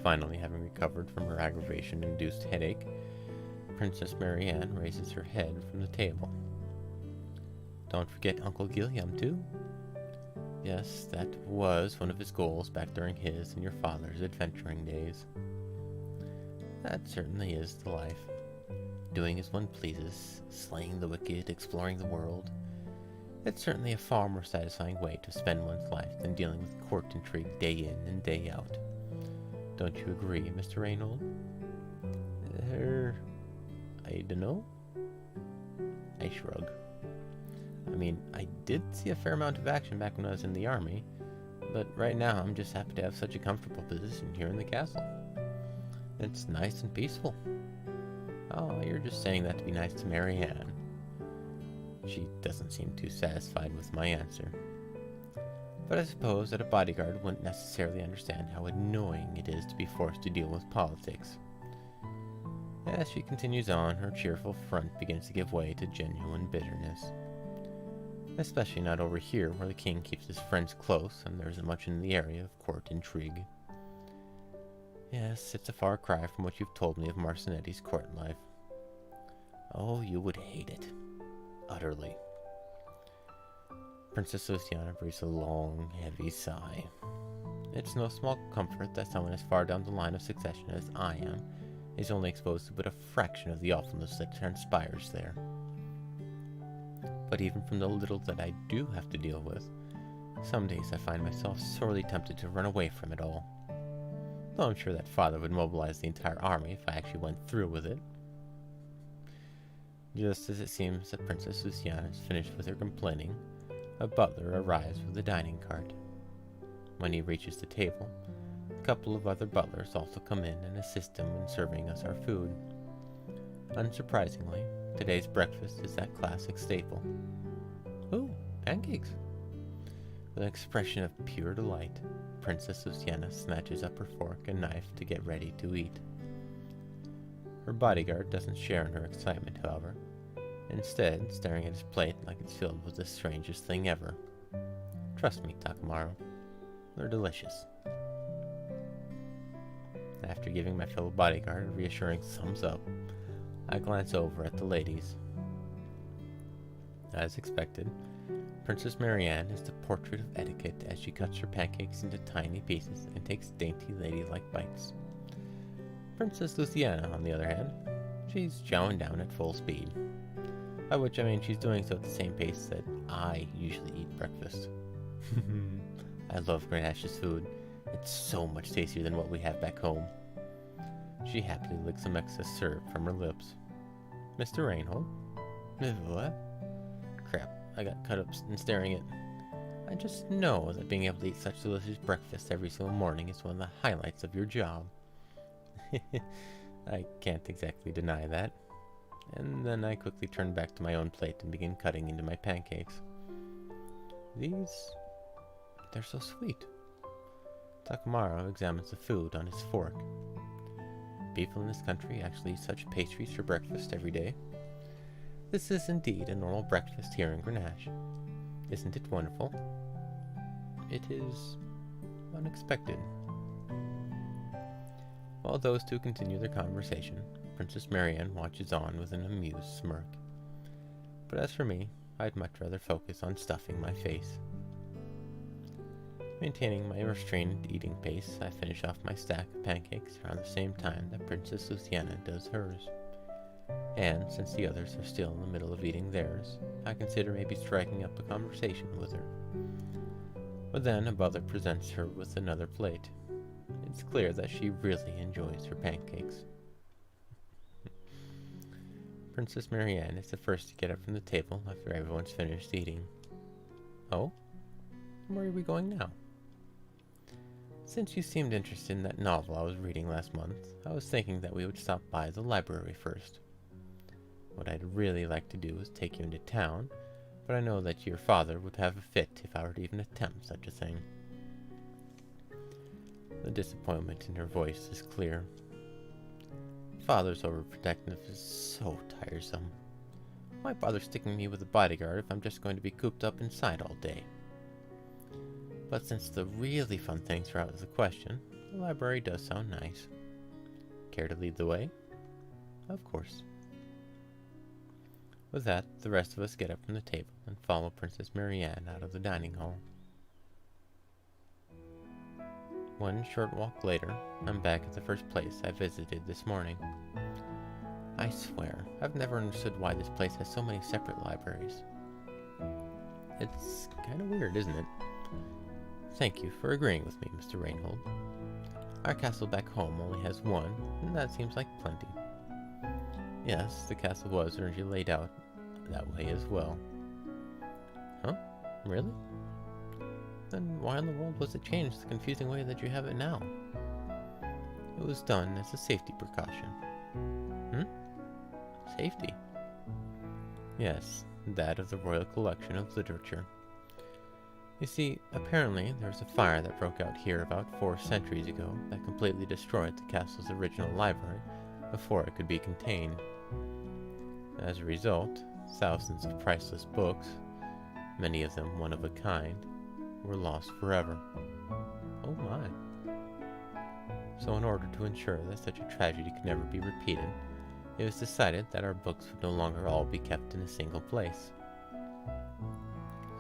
Finally, having recovered from her aggravation-induced headache, Princess Marianne raises her head from the table. Don't forget Uncle Guillaume, too? Yes, that was one of his goals back during his and your father's adventuring days. That certainly is the life. doing as one pleases, slaying the wicked, exploring the world. It's certainly a far more satisfying way to spend one's life than dealing with court intrigue day in and day out. Don't you agree, Mr. Reynold? I dunno. I shrug. I mean, I did see a fair amount of action back when I was in the army, but right now I'm just happy to have such a comfortable position here in the castle. It's nice and peaceful. Oh, you're just saying that to be nice to Marianne. She doesn't seem too satisfied with my answer. But I suppose that a bodyguard wouldn't necessarily understand how annoying it is to be forced to deal with politics. As she continues on, her cheerful front begins to give way to genuine bitterness. Especially not over here, where the king keeps his friends close and there isn't much in the area of court intrigue. Yes, it's a far cry from what you've told me of Marcinetti's court life. Oh, you would hate it. Utterly. Princess Luciana breathes a long, heavy sigh. It's no small comfort that someone as far down the line of succession as I am is only exposed to but a fraction of the awfulness that transpires there. But even from the little that I do have to deal with, some days I find myself sorely tempted to run away from it all. Though I'm sure that father would mobilize the entire army if I actually went through with it. Just as it seems that Princess Luciana has finished with her complaining, a butler arrives with a dining cart. When he reaches the table, a couple of other butlers also come in and assist him in serving us our food. Unsurprisingly, today's breakfast is that classic staple. Ooh, pancakes! With an expression of pure delight, Princess Luciana snatches up her fork and knife to get ready to eat. Her bodyguard doesn't share in her excitement, however, instead staring at his plate like it's filled with the strangest thing ever. Trust me, Takamaru, they're delicious. After giving my fellow bodyguard a reassuring thumbs up, I glance over at the ladies. As expected, Princess Marianne is the portrait of etiquette as she cuts her pancakes into tiny pieces and takes dainty ladylike bites. Princess Luciana, on the other hand, she's chowing down at full speed. By which I mean she's doing so at the same pace that I usually eat breakfast. I love Grenache's food. It's so much tastier than what we have back home. She happily licks some excess syrup from her lips. Mr. Reinhold? What? Crap, I got cut up and staring at... I just know that being able to eat such delicious breakfast every single morning is one of the highlights of your job. I can't exactly deny that. And then I quickly turn back to my own plate and begin cutting into my pancakes. They're so sweet. Takamaru examines the food on his fork. People in this country actually eat such pastries for breakfast every day. This is indeed a normal breakfast here in Grenache. Isn't it wonderful? It is unexpected. While those two continue their conversation, Princess Marianne watches on with an amused smirk. But as for me, I'd much rather focus on stuffing my face. Maintaining my restrained eating pace, I finish off my stack of pancakes around the same time that Princess Luciana does hers. And since the others are still in the middle of eating theirs, I consider maybe striking up a conversation with her. But then a butler presents her with another plate. It's clear that she really enjoys her pancakes. Princess Marianne is the first to get up from the table after everyone's finished eating. Oh? Where are we going now? Since you seemed interested in that novel I was reading last month, I was thinking that we would stop by the library first. What I'd really like to do is take you into town, but I know that your father would have a fit if I were to even attempt such a thing. The disappointment in her voice is clear. Father's overprotectiveness is so tiresome. Why bother sticking me with a bodyguard if I'm just going to be cooped up inside all day? But since the really fun things are out of the question, the library does sound nice. Care to lead the way? Of course. With that, the rest of us get up from the table and follow Princess Marianne out of the dining hall. One short walk later, I'm back at the first place I visited this morning. I swear, I've never understood why this place has so many separate libraries. It's kind of weird, isn't it? Thank you for agreeing with me, Mr. Reinhold. Our castle back home only has one, and that seems like plenty. Yes, the castle was originally laid out that way as well. Huh? Really? Then why in the world was it changed the confusing way that you have it now? It was done as a safety precaution. Safety? Yes, that of the Royal Collection of Literature. You see, apparently there was a fire that broke out here about 4 centuries ago that completely destroyed the castle's original library before it could be contained. As a result, thousands of priceless books, many of them one of a kind, were lost forever. Oh my. So in order to ensure that such a tragedy could never be repeated, it was decided that our books would no longer all be kept in a single place.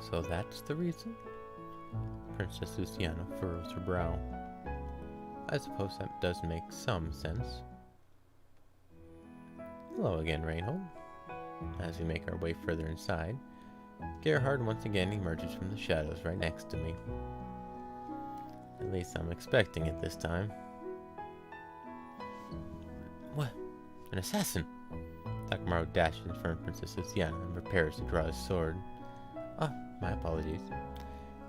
So that's the reason? Princess Luciana furrows her brow. I suppose that does make some sense. Hello again, Reinhold. As we make our way further inside, Gerhard once again emerges from the shadows right next to me. At least I'm expecting it this time. What? An assassin! Takamaru dashes in front of Princess Luciana and prepares to draw his sword. Ah, my apologies.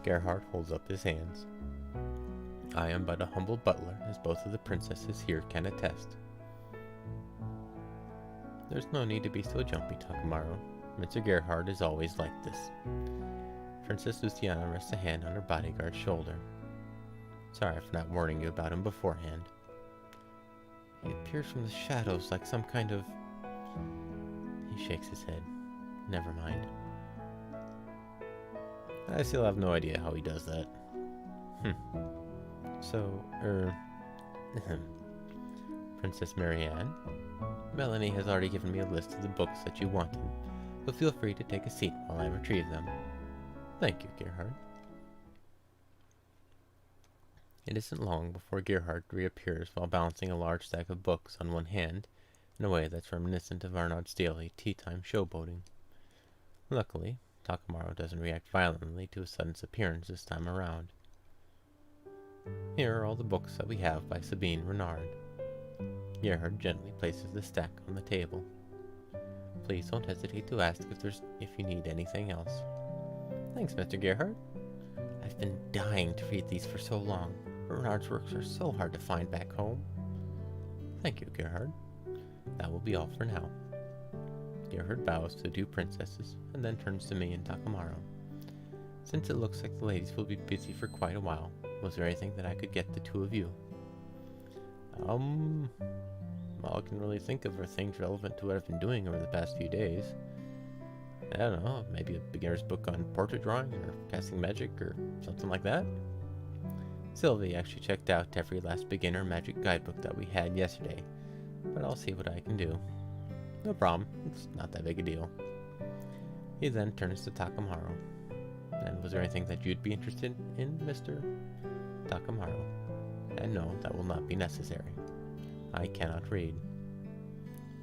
Gerhard holds up his hands. I am but a humble butler, as both of the princesses here can attest. There's no need to be so jumpy, Takamaru. Mr. Gerhard is always like this. Princess Luciana rests a hand on her bodyguard's shoulder. Sorry for not warning you about him beforehand. He appears from the shadows like some kind of... He shakes his head. Never mind. I still have no idea how he does that. So, Princess Marianne, Melanie has already given me a list of the books that you wanted, so feel free to take a seat while I retrieve them. Thank you, Gerhard. It isn't long before Gerhard reappears while balancing a large stack of books on one hand in a way that's reminiscent of Arnold's daily tea-time showboating. Luckily, Takamaru doesn't react violently to his sudden appearance this time around. Here are all the books that we have by Sabine Renard. Gerhard gently places the stack on the table. Please don't hesitate to ask if you need anything else. Thanks, Mr. Gerhard. I've been dying to read these for so long. Renard's works are so hard to find back home. Thank you, Gerhard. That will be all for now. Gerhard bows to the 2 princesses and then turns to me and Takamaru. Since it looks like the ladies will be busy for quite a while, was there anything that I could get the 2 of you? All I can really think of are things relevant to what I've been doing over the past few days. I don't know, maybe a beginner's book on portrait drawing or casting magic or something like that. Sylvie actually checked out every last beginner magic guidebook that we had yesterday, but I'll see what I can do. No problem, it's not that big a deal. He then turns to Takamaru. And was there anything that you'd be interested in, Mr. Takamaru? And no, that will not be necessary. I cannot read.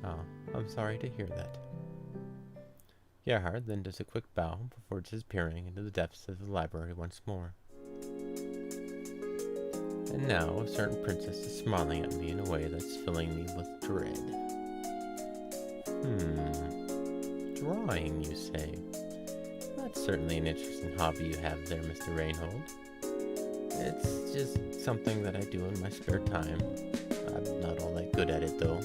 Ah, I'm sorry to hear that. Gerhard then does a quick bow before disappearing into the depths of the library once more. And now a certain princess is smiling at me in a way that's filling me with dread. Drawing, you say? That's certainly an interesting hobby you have there, Mr. Reinhold. It's just something that I do in my spare time. I'm not all that good at it, though.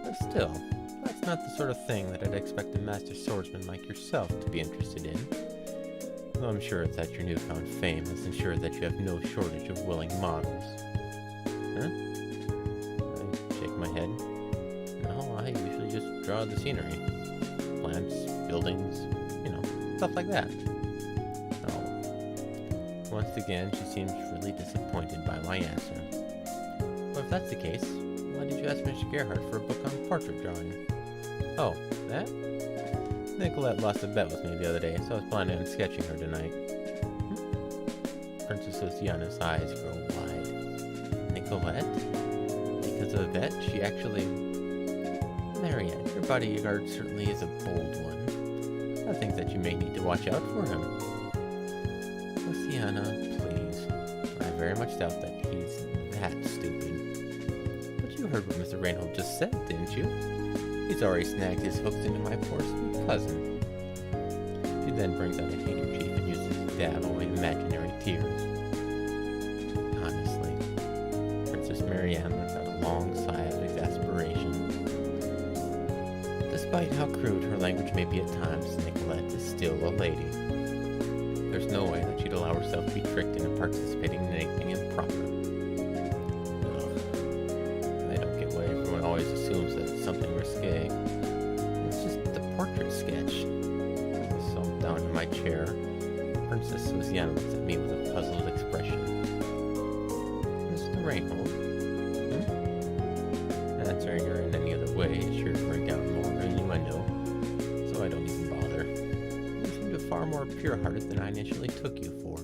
But still, that's not the sort of thing that I'd expect a master swordsman like yourself to be interested in. Though I'm sure that your newfound fame has ensured that you have no shortage of willing models. Huh? I shake my head. No, I usually just draw the scenery. Plants, buildings, stuff like that. Oh. Once again, she seems really disappointed by my answer. Well, if that's the case, why did you ask Mr. Gerhard for a book on portrait drawing? Oh, that? Nicolette lost a bet with me the other day, so I was planning on sketching her tonight. Princess Luciana's eyes grow wide. Nicolette? Because of a bet, she actually... Marianne, your bodyguard certainly is a bold one. I think that you may need to watch out for him. Luciana, please. I very much doubt that he's that stupid. But you heard what Mr. Reinhold just said, didn't you? He's already snagged his hooks into my poor sweet cousin. She then brings out a handkerchief and uses it to dab away imaginary tears. Honestly, Princess Marianne lets out a long sigh of exasperation. Despite how crude her language may be at times, Nicolette is still a lady. There's no way that she'd allow herself to be tricked into participating in anything improper. Ugh. I don't get why everyone always assumes that it's something risque. It's just the portrait sketch. So I'm down in my chair. Princess Luciana looks at me with a puzzled expression. Mr. Reinhold? Answering her in any other way is sure to bring down more innuendo, so I don't even bother. You seem to be far more pure-hearted than I initially took you for.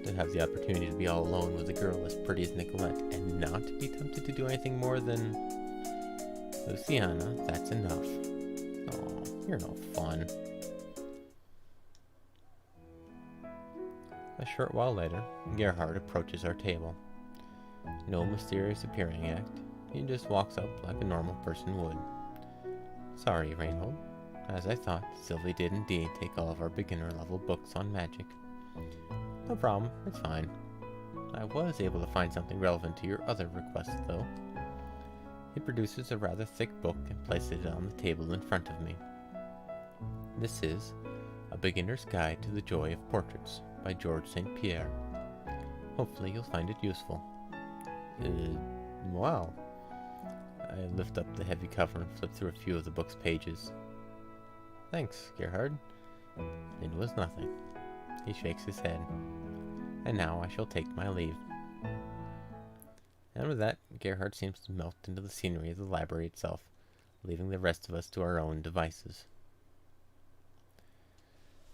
To have the opportunity to be all alone with a girl as pretty as Nicolette and not be tempted to do anything more than... Luciana, that's enough. Aw, you're no fun. A short while later, Gerhard approaches our table. No mysterious appearing act. He just walks up like a normal person would. Sorry, Reinhold. As I thought, Sylvie did indeed take all of our beginner-level books on magic. No problem, it's fine. I was able to find something relevant to your other requests, though. He produces a rather thick book and places it on the table in front of me. This is A Beginner's Guide to the Joy of Portraits by George St. Pierre. Hopefully you'll find it useful. Wow. I lift up the heavy cover and flip through a few of the book's pages. Thanks, Gerhard. It was nothing. He shakes his head. And now I shall take my leave. And with that, Gerhard seems to melt into the scenery of the library itself, leaving the rest of us to our own devices.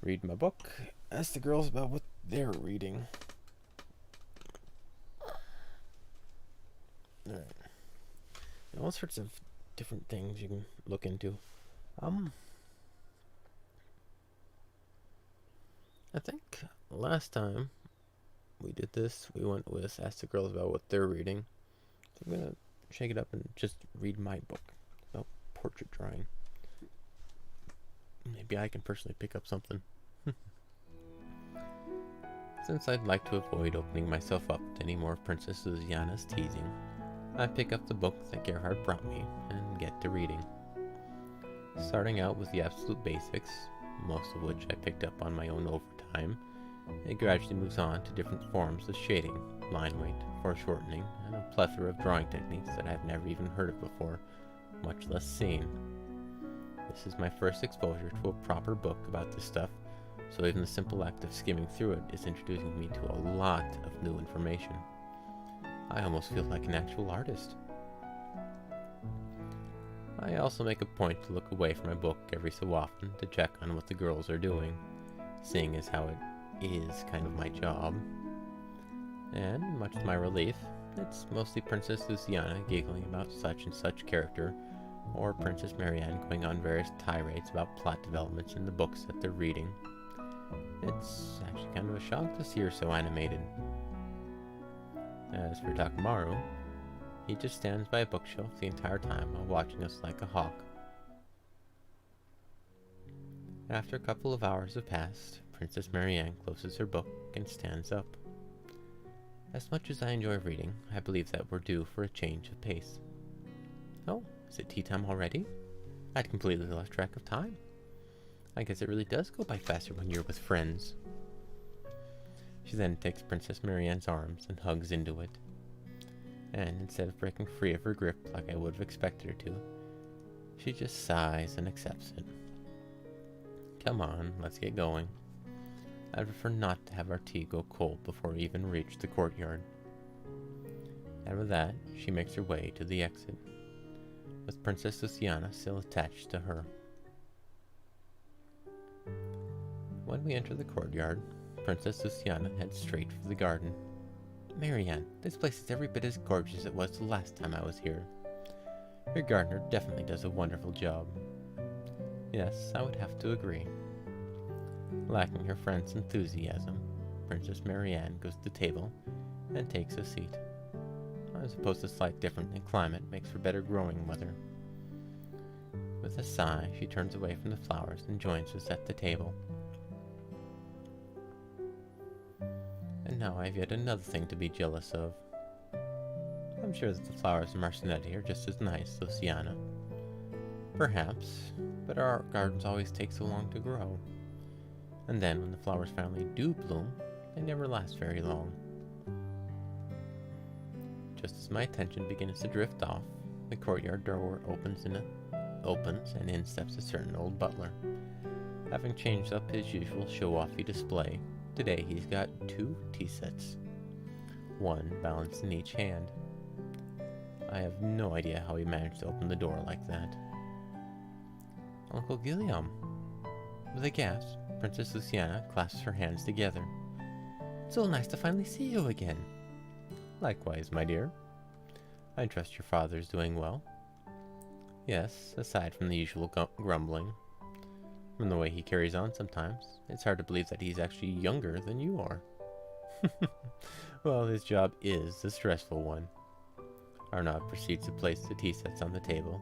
Read my book. Ask the girls about what they're reading. Alright. All sorts of different things you can look into. I think last time we did this, we went with Ask the Girls about what they're reading. So I'm gonna shake it up and just read my book about portrait drawing. Maybe I can personally pick up something. Since I'd like to avoid opening myself up to any more of Princess Luciana's teasing, I pick up the book that Gerhard brought me and get to reading. Starting out with the absolute basics, most of which I picked up on my own overtime, it gradually moves on to different forms of shading, line weight, foreshortening, and a plethora of drawing techniques that I've never even heard of before, much less seen. This is my first exposure to a proper book about this stuff, so even the simple act of skimming through it is introducing me to a lot of new information. I almost feel like an actual artist. I also make a point to look away from my book every so often to check on what the girls are doing, seeing as how it is kind of my job. And, much to my relief, it's mostly Princess Luciana giggling about such and such character, or Princess Marianne going on various tirades about plot developments in the books that they're reading. It's actually kind of a shock to see her so animated. As for Takamaru, he just stands by a bookshelf the entire time while watching us like a hawk. After a couple of hours have passed, Princess Marianne closes her book and stands up. As much as I enjoy reading, I believe that we're due for a change of pace. Oh, is it tea time already? I'd completely lost track of time. I guess it really does go by faster when you're with friends. She then takes Princess Marianne's arms and hugs into it. And instead of breaking free of her grip like I would have expected her to, she just sighs and accepts it. Come on, let's get going. I'd prefer not to have our tea go cold before we even reach the courtyard. And with that, she makes her way to the exit, with Princess Luciana still attached to her. When we enter the courtyard, Princess Luciana heads straight for the garden. Marianne, this place is every bit as gorgeous as it was the last time I was here. Your gardener definitely does a wonderful job. Yes, I would have to agree. Lacking her friend's enthusiasm, Princess Marianne goes to the table and takes a seat. I suppose the slight difference in climate makes for better growing weather. With a sigh, she turns away from the flowers and joins us at the table. And now I have yet another thing to be jealous of. I'm sure that the flowers in Marcinetti are just as nice, Luciana. Perhaps, but our gardens always take so long to grow. And then when the flowers finally do bloom, they never last very long. Just as my attention begins to drift off, the courtyard door opens and in steps a certain old butler. Having changed up his usual show-offy display, today he's got 2 tea sets, one balanced in each hand. I have no idea how he managed to open the door like that. Uncle Guillaume. With a gasp, Princess Luciana clasps her hands together. So nice to finally see you again. Likewise, my dear. I trust your father is doing well. Yes, aside from the usual grumbling. From the way he carries on sometimes, it's hard to believe that he's actually younger than you are. Well, his job is a stressful one. Arnaud proceeds to place the tea sets on the table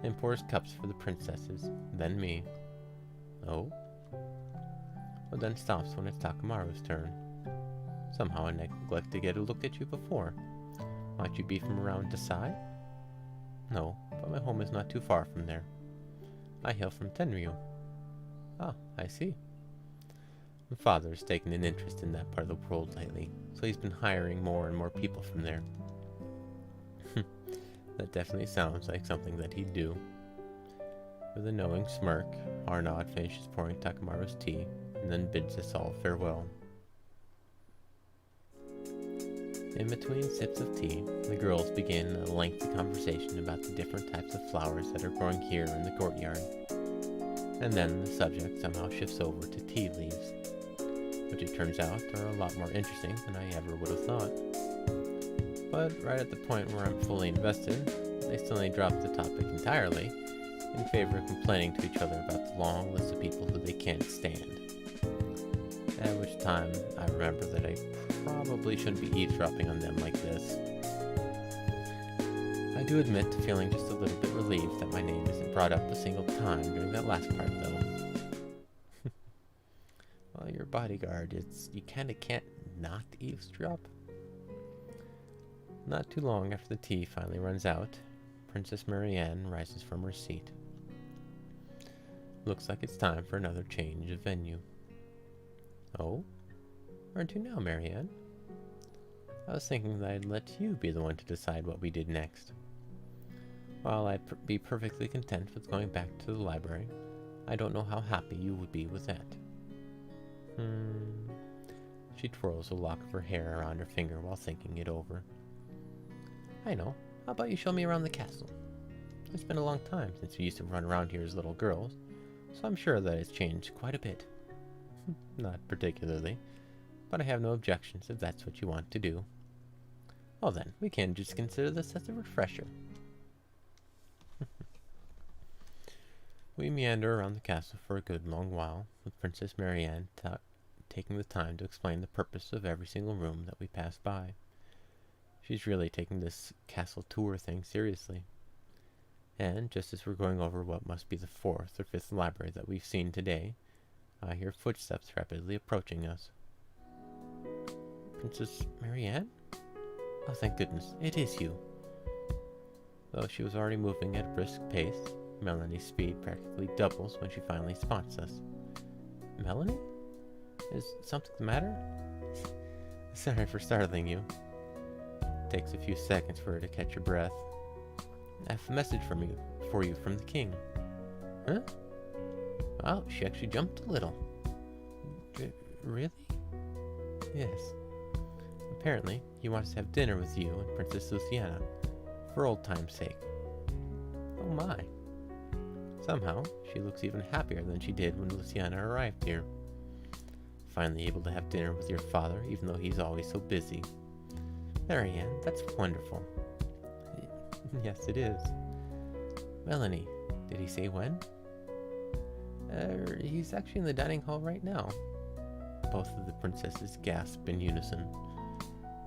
and pours cups for the princesses, then me. Oh? But then stops when it's Takamaru's turn. Somehow I neglect to get a look at you before. Might you be from around Desai? No, but my home is not too far from there. I hail from Tenryu. Ah, I see. My father has taken an interest in that part of the world lately, so he's been hiring more and more people from there. That definitely sounds like something that he'd do. With a knowing smirk, Arnaud finishes pouring Takamaru's tea, and then bids us all farewell. In between sips of tea, the girls begin a lengthy conversation about the different types of flowers that are growing here in the courtyard. And then the subject somehow shifts over to tea leaves, which it turns out are a lot more interesting than I ever would have thought. But right at the point where I'm fully invested, they suddenly drop the topic entirely in favor of complaining to each other about the long list of people who they can't stand. At which time I remember that I probably shouldn't be eavesdropping on them like this. I do admit to feeling just a little bit relieved that my name isn't brought up a single time during that last part, though. Well, your bodyguard, you kinda can't not eavesdrop. Not too long after the tea finally runs out, Princess Marianne rises from her seat. Looks like it's time for another change of venue. Oh? Aren't you now, Marianne? I was thinking that I'd let you be the one to decide what we did next. While I'd be perfectly content with going back to the library, I don't know how happy you would be with that. She twirls a lock of her hair around her finger while thinking it over. I know. How about you show me around the castle? It's been a long time since we used to run around here as little girls, so I'm sure that it's changed quite a bit. Not particularly, but I have no objections if that's what you want to do. Well then, we can just consider this as a refresher. We meander around the castle for a good long while, with Princess Marianne taking the time to explain the purpose of every single room that we pass by. She's really taking this castle tour thing seriously. And just as we're going over what must be the 4th or 5th library that we've seen today, I hear footsteps rapidly approaching us. Princess Marianne? Oh, thank goodness, it is you. Though she was already moving at a brisk pace, Melanie's speed practically doubles when she finally spots us. Melanie? Is something the matter? Sorry for startling you. It takes a few seconds for her to catch her breath. I have a message for you from the king. Huh? Wow, she actually jumped a little. Really? Yes. Apparently, he wants to have dinner with you and Princess Luciana, for old time's sake. Oh my. Somehow, she looks even happier than she did when Luciana arrived here. Finally able to have dinner with your father, even though he's always so busy. Marianne, that's wonderful. Yes, it is. Melanie, did he say when? He's actually in the dining hall right now. Both of the princesses gasp in unison.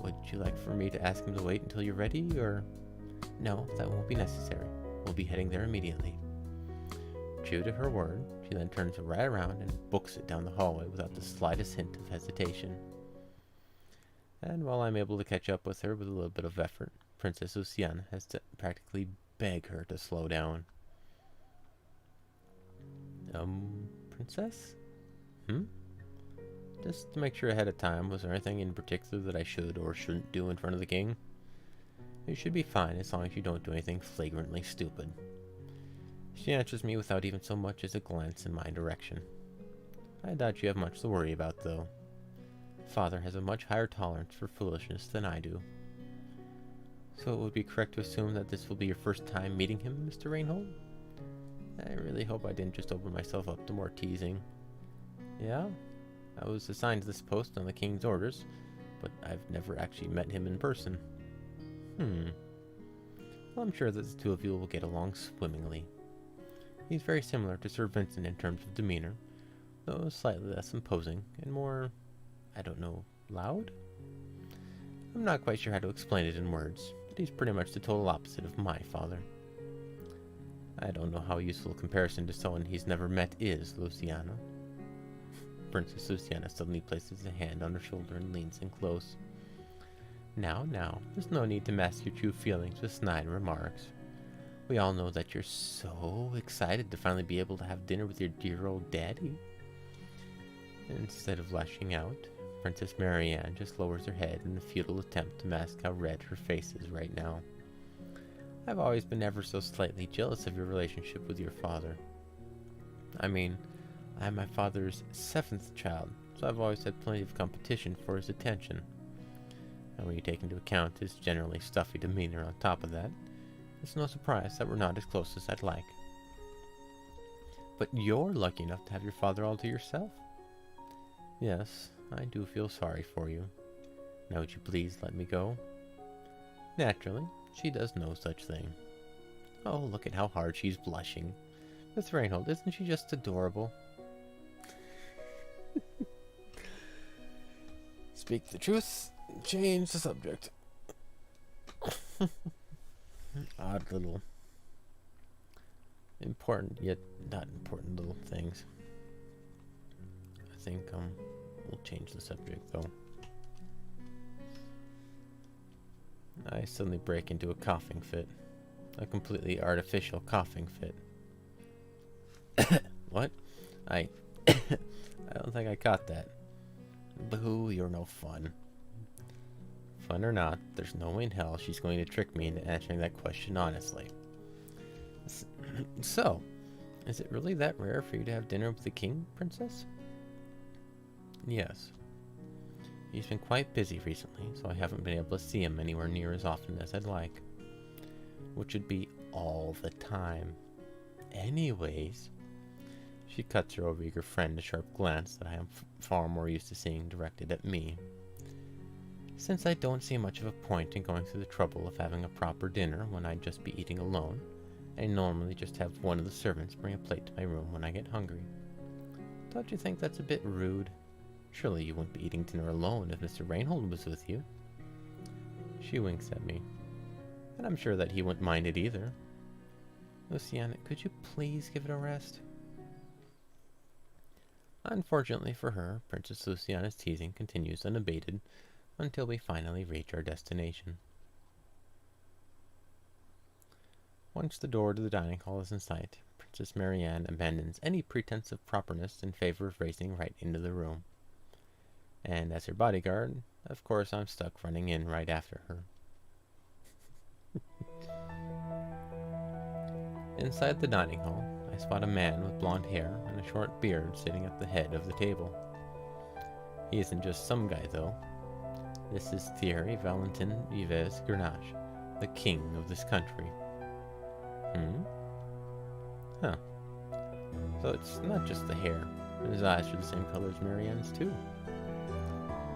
Would you like for me to ask him to wait until you're ready, or... No, that won't be necessary. We'll be heading there immediately. True to her word, she then turns right around and books it down the hallway without the slightest hint of hesitation. And while I'm able to catch up with her with a little bit of effort, Princess Luciana has to practically beg her to slow down. Princess? Just to make sure ahead of time, was there anything in particular that I should or shouldn't do in front of the king? You should be fine as long as you don't do anything flagrantly stupid. She answers me without even so much as a glance in my direction. I doubt you have much to worry about, though. Father has a much higher tolerance for foolishness than I do. So it would be correct to assume that this will be your first time meeting him, Mr. Reinhold? I really hope I didn't just open myself up to more teasing. Yeah, I was assigned to this post on the king's orders, but I've never actually met him in person. Well, I'm sure that the two of you will get along swimmingly. He's very similar to Sir Vincent in terms of demeanor, though slightly less imposing and more, I don't know, loud? I'm not quite sure how to explain it in words, but he's pretty much the total opposite of my father. I don't know how useful a comparison to someone he's never met is, Luciana. Princess Luciana suddenly places a hand on her shoulder and leans in close. Now, there's no need to mask your true feelings with snide remarks. We all know that you're so excited to finally be able to have dinner with your dear old daddy. Instead of lashing out, Princess Marianne just lowers her head in a futile attempt to mask how red her face is right now. I've always been ever so slightly jealous of your relationship with your father. I mean, I'm my father's 7th child, so I've always had plenty of competition for his attention. And when you take into account his generally stuffy demeanor on top of that, it's no surprise that we're not as close as I'd like. But you're lucky enough to have your father all to yourself. Yes, I do feel sorry for you. Now would you please let me go? Naturally, she does no such thing. Oh, look at how hard she's blushing. Miss Reinhold, isn't she just adorable? Speak the truth, change the subject. Odd little important yet not important little things. I think we'll change the subject though. I suddenly break into a coughing fit. A completely artificial coughing fit. What? I don't think I caught that. Boo, you're no fun. Fun or not, there's no way in hell she's going to trick me into answering that question honestly. So, is it really that rare for you to have dinner with the king, princess? Yes. He's been quite busy recently, so I haven't been able to see him anywhere near as often as I'd like. Which would be all the time. Anyways, she cuts her overeager friend a sharp glance that I am far more used to seeing directed at me. Since I don't see much of a point in going through the trouble of having a proper dinner when I'd just be eating alone, I normally just have one of the servants bring a plate to my room when I get hungry. Don't you think that's a bit rude? Surely you wouldn't be eating dinner alone if Mr. Reinhold was with you. She winks at me, and I'm sure that he wouldn't mind it either. Luciana, could you please give it a rest? Unfortunately for her, Princess Luciana's teasing continues unabated until we finally reach our destination. Once the door to the dining hall is in sight, Princess Marianne abandons any pretense of properness in favor of racing right into the room. And as her bodyguard, of course I'm stuck running in right after her. Inside the dining hall, I spot a man with blonde hair and a short beard sitting at the head of the table. He isn't just some guy, though. This is Thierry Valentin Yves Grenache, the king of this country. Huh. So it's not just the hair. His eyes are the same color as Marianne's, too.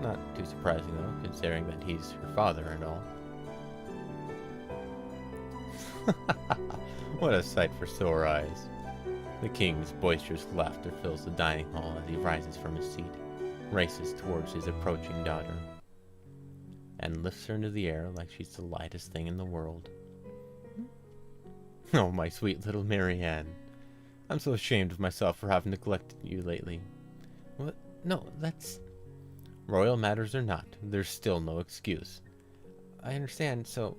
Not too surprising, though, considering that he's her father and all. What a sight for sore eyes. The king's boisterous laughter fills the dining hall as he rises from his seat, races towards his approaching daughter, and lifts her into the air like she's the lightest thing in the world. Oh, my sweet little Marianne. I'm so ashamed of myself for having neglected you lately. What? No, that's... Royal matters or not, there's still no excuse. I understand, so...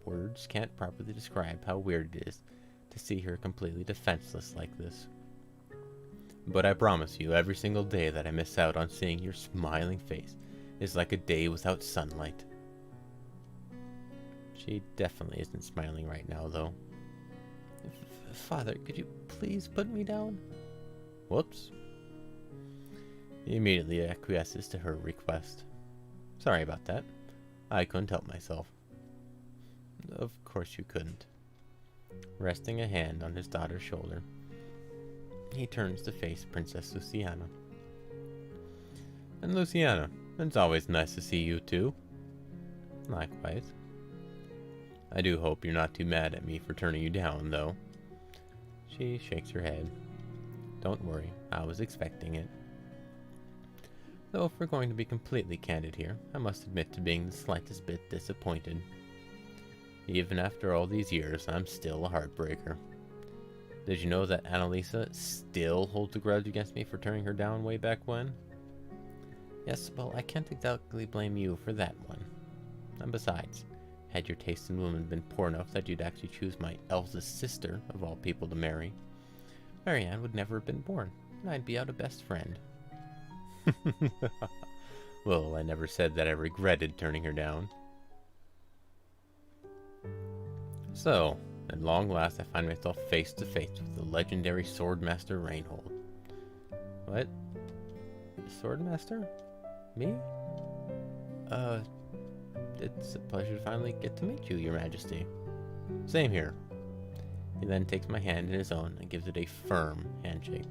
Words can't properly describe how weird it is to see her completely defenseless like this. But I promise you, every single day that I miss out on seeing your smiling face is like a day without sunlight. She definitely isn't smiling right now, though. Father, could you please put me down? Whoops. He immediately acquiesces to her request. Sorry about that. I couldn't help myself. Of course you couldn't. Resting a hand on his daughter's shoulder, he turns to face Princess Luciana. And Luciana, it's always nice to see you too. Likewise. I do hope you're not too mad at me for turning you down, though. She shakes her head. Don't worry, I was expecting it. Though if we're going to be completely candid here, I must admit to being the slightest bit disappointed. Even after all these years, I'm still a heartbreaker. Did you know that Annalisa still holds a grudge against me for turning her down way back when? Yes, well, I can't exactly blame you for that one. And besides, had your taste in women been poor enough that you'd actually choose my eldest sister, of all people, to marry, Marianne would never have been born, and I'd be out a best friend. Well, I never said that I regretted turning her down. So, at long last, I find myself face to face with the legendary Swordmaster Reinhold. What? Swordmaster? Me? It's a pleasure to finally get to meet you, Your Majesty. Same here. He then takes my hand in his own and gives it a firm handshake.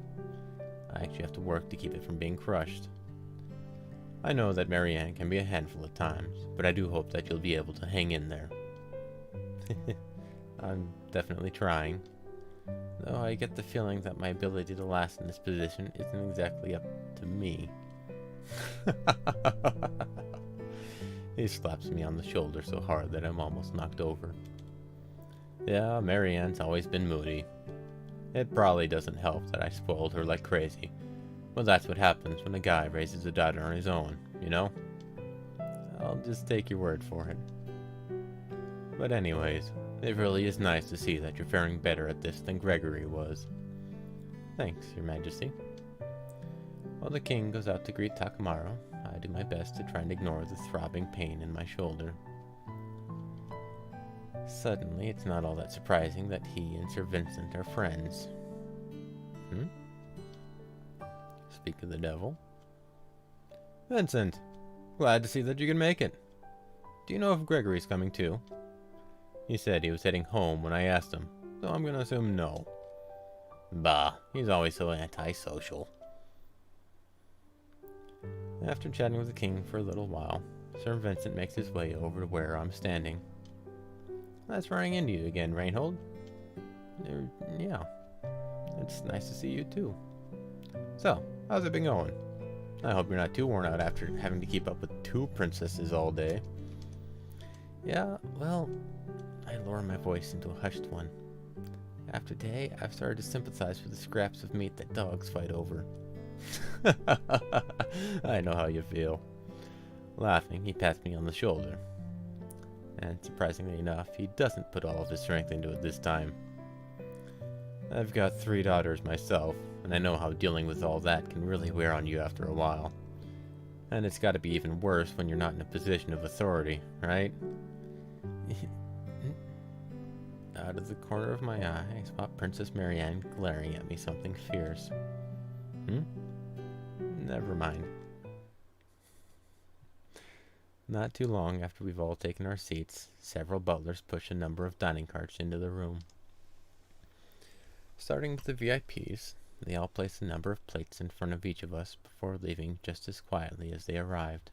I actually have to work to keep it from being crushed. I know that Marianne can be a handful at times, but I do hope that you'll be able to hang in there. I'm definitely trying, though I get the feeling that my ability to last in this position isn't exactly up to me. He slaps me on the shoulder so hard that I'm almost knocked over. Yeah, Marianne's always been moody. It probably doesn't help that I spoiled her like crazy. Well, that's what happens when a guy raises a daughter on his own, you know? I'll just take your word for it. But anyways, it really is nice to see that you're faring better at this than Gregory was. Thanks, Your Majesty. While the king goes out to greet Takamaru, I do my best to try and ignore the throbbing pain in my shoulder. Suddenly, it's not all that surprising that he and Sir Vincent are friends. Speak of the devil. Vincent! Glad to see that you can make it. Do you know if Gregory's coming too? He said he was heading home when I asked him, so I'm gonna assume no. Bah, he's always so antisocial. After chatting with the king for a little while, Sir Vincent makes his way over to where I'm standing. Nice running into you again, Reinhold. Yeah, it's nice to see you too. So, how's it been going? I hope you're not too worn out after having to keep up with 2 princesses all day. Yeah, well, I lower my voice into a hushed one. After today, I've started to sympathize with the scraps of meat that dogs fight over. I know how you feel. Laughing, he pats me on the shoulder. And surprisingly enough, he doesn't put all of his strength into it this time. I've got 3 daughters myself, and I know how dealing with all that can really wear on you after a while. And it's gotta be even worse when you're not in a position of authority, right? Out of the corner of my eye, I spot Princess Marianne glaring at me something fierce. Never mind. Not too long after we've all taken our seats, several butlers push a number of dining carts into the room. Starting with the VIPs, they all place a number of plates in front of each of us before leaving just as quietly as they arrived.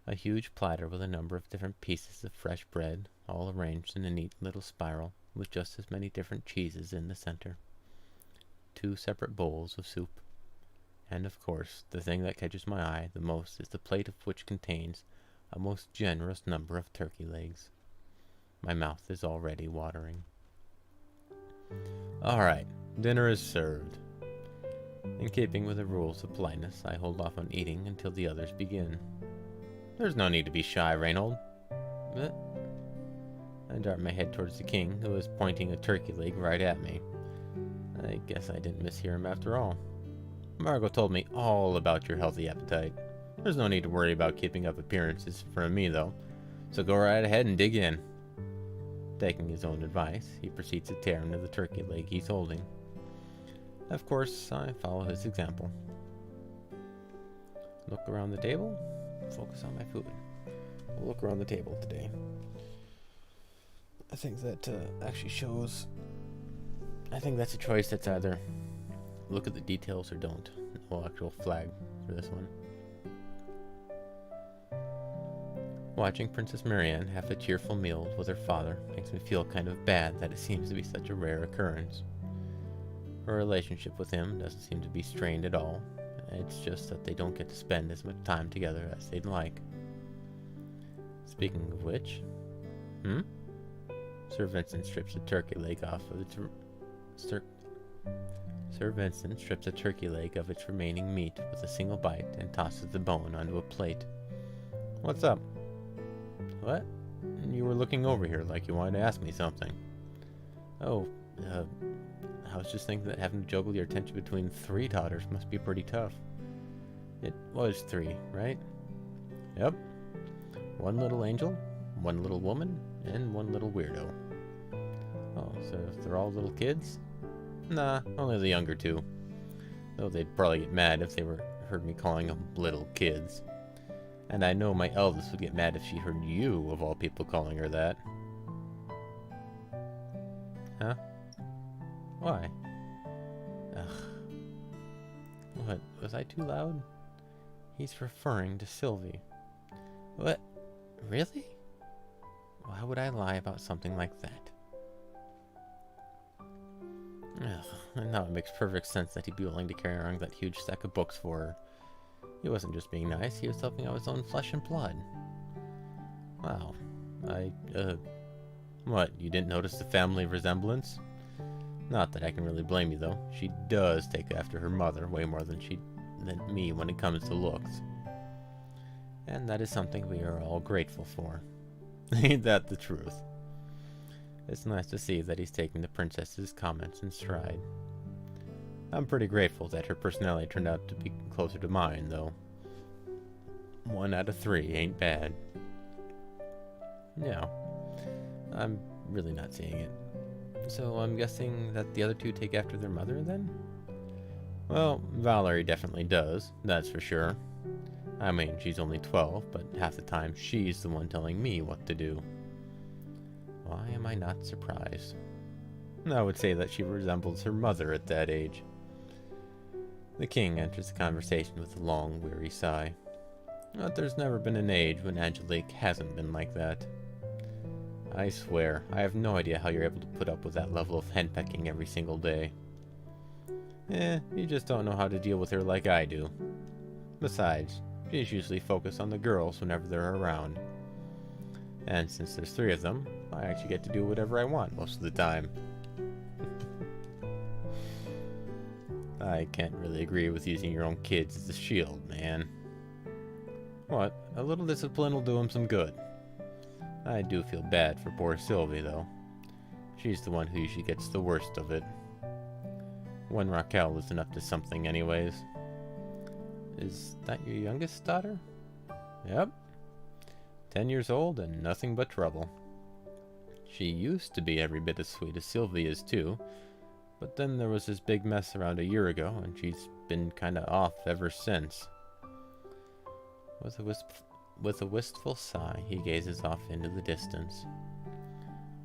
A huge platter with a number of different pieces of fresh bread, all arranged in a neat little spiral with just as many different cheeses in the center. 2 separate bowls of soup. And of course, the thing that catches my eye the most is the plate of which contains a most generous number of turkey legs. My mouth is already watering. Alright, dinner is served. In keeping with the rules of politeness, I hold off on eating until the others begin. There's no need to be shy, Reynold. I dart my head towards the king, who is pointing a turkey leg right at me. I guess I didn't mishear him after all. Margot told me all about your healthy appetite. There's no need to worry about keeping up appearances from me, though, so go right ahead and dig in. Taking his own advice, he proceeds to tear into the turkey leg he's holding. Of course, I follow his example. Look around the table, focus on my food. We'll look around the table today. I think that actually shows... I think that's a choice that's either look at the details or don't. No actual flag for this one. Watching Princess Marianne have a cheerful meal with her father makes me feel kind of bad that it seems to be such a rare occurrence. Her relationship with him doesn't seem to be strained at all. It's just that they don't get to spend as much time together as they'd like. Speaking of which... Sir Vincent strips a turkey leg off of its... Sir Vincent strips a turkey leg of its remaining meat with a single bite and tosses the bone onto a plate. What's up? What? You were looking over here like you wanted to ask me something. Oh, I was just thinking that having to juggle your attention between 3 daughters must be pretty tough. It was 3, right? Yep. 1 little angel, 1 little woman, and 1 little weirdo. Oh, so they're all little kids? Nah, only the younger 2. Though they'd probably get mad if they heard me calling them little kids. And I know my eldest would get mad if she heard you, of all people, calling her that. Huh? Why? Ugh. What? Was I too loud? He's referring to Sylvie. What? Really? Why would I lie about something like that? Ugh. And now it makes perfect sense that he'd be willing to carry around that huge stack of books for her. He wasn't just being nice, he was helping out his own flesh and blood. Wow. What, you didn't notice the family resemblance? Not that I can really blame you, though. She does take after her mother way more than me when it comes to looks. And that is something we are all grateful for. Ain't that the truth? It's nice to see that he's taking the princess's comments in stride. I'm pretty grateful that her personality turned out to be closer to mine, though. 1 out of 3 ain't bad. No, I'm really not seeing it. So I'm guessing that the other 2 take after their mother, then? Well, Valerie definitely does, that's for sure. I mean, she's only 12, but half the time she's the one telling me what to do. Why am I not surprised? I would say that she resembles her mother at that age. The king enters the conversation with a long, weary sigh. But there's never been an age when Angelique hasn't been like that. I swear, I have no idea how you're able to put up with that level of henpecking every single day. You just don't know how to deal with her like I do. Besides, she's usually focused on the girls whenever they're around. And since there's 3 of them, I actually get to do whatever I want most of the time. I can't really agree with using your own kids as a shield, man. What? A little discipline will do him some good. I do feel bad for poor Sylvie, though. She's the one who usually gets the worst of it. One Raquel isn't up to something anyways. Is that your youngest daughter? Yep. 10 years old and nothing but trouble. She used to be every bit as sweet as Sylvie is, too. But then there was this big mess around a year ago, and she's been kinda off ever since. With a wistful sigh, he gazes off into the distance.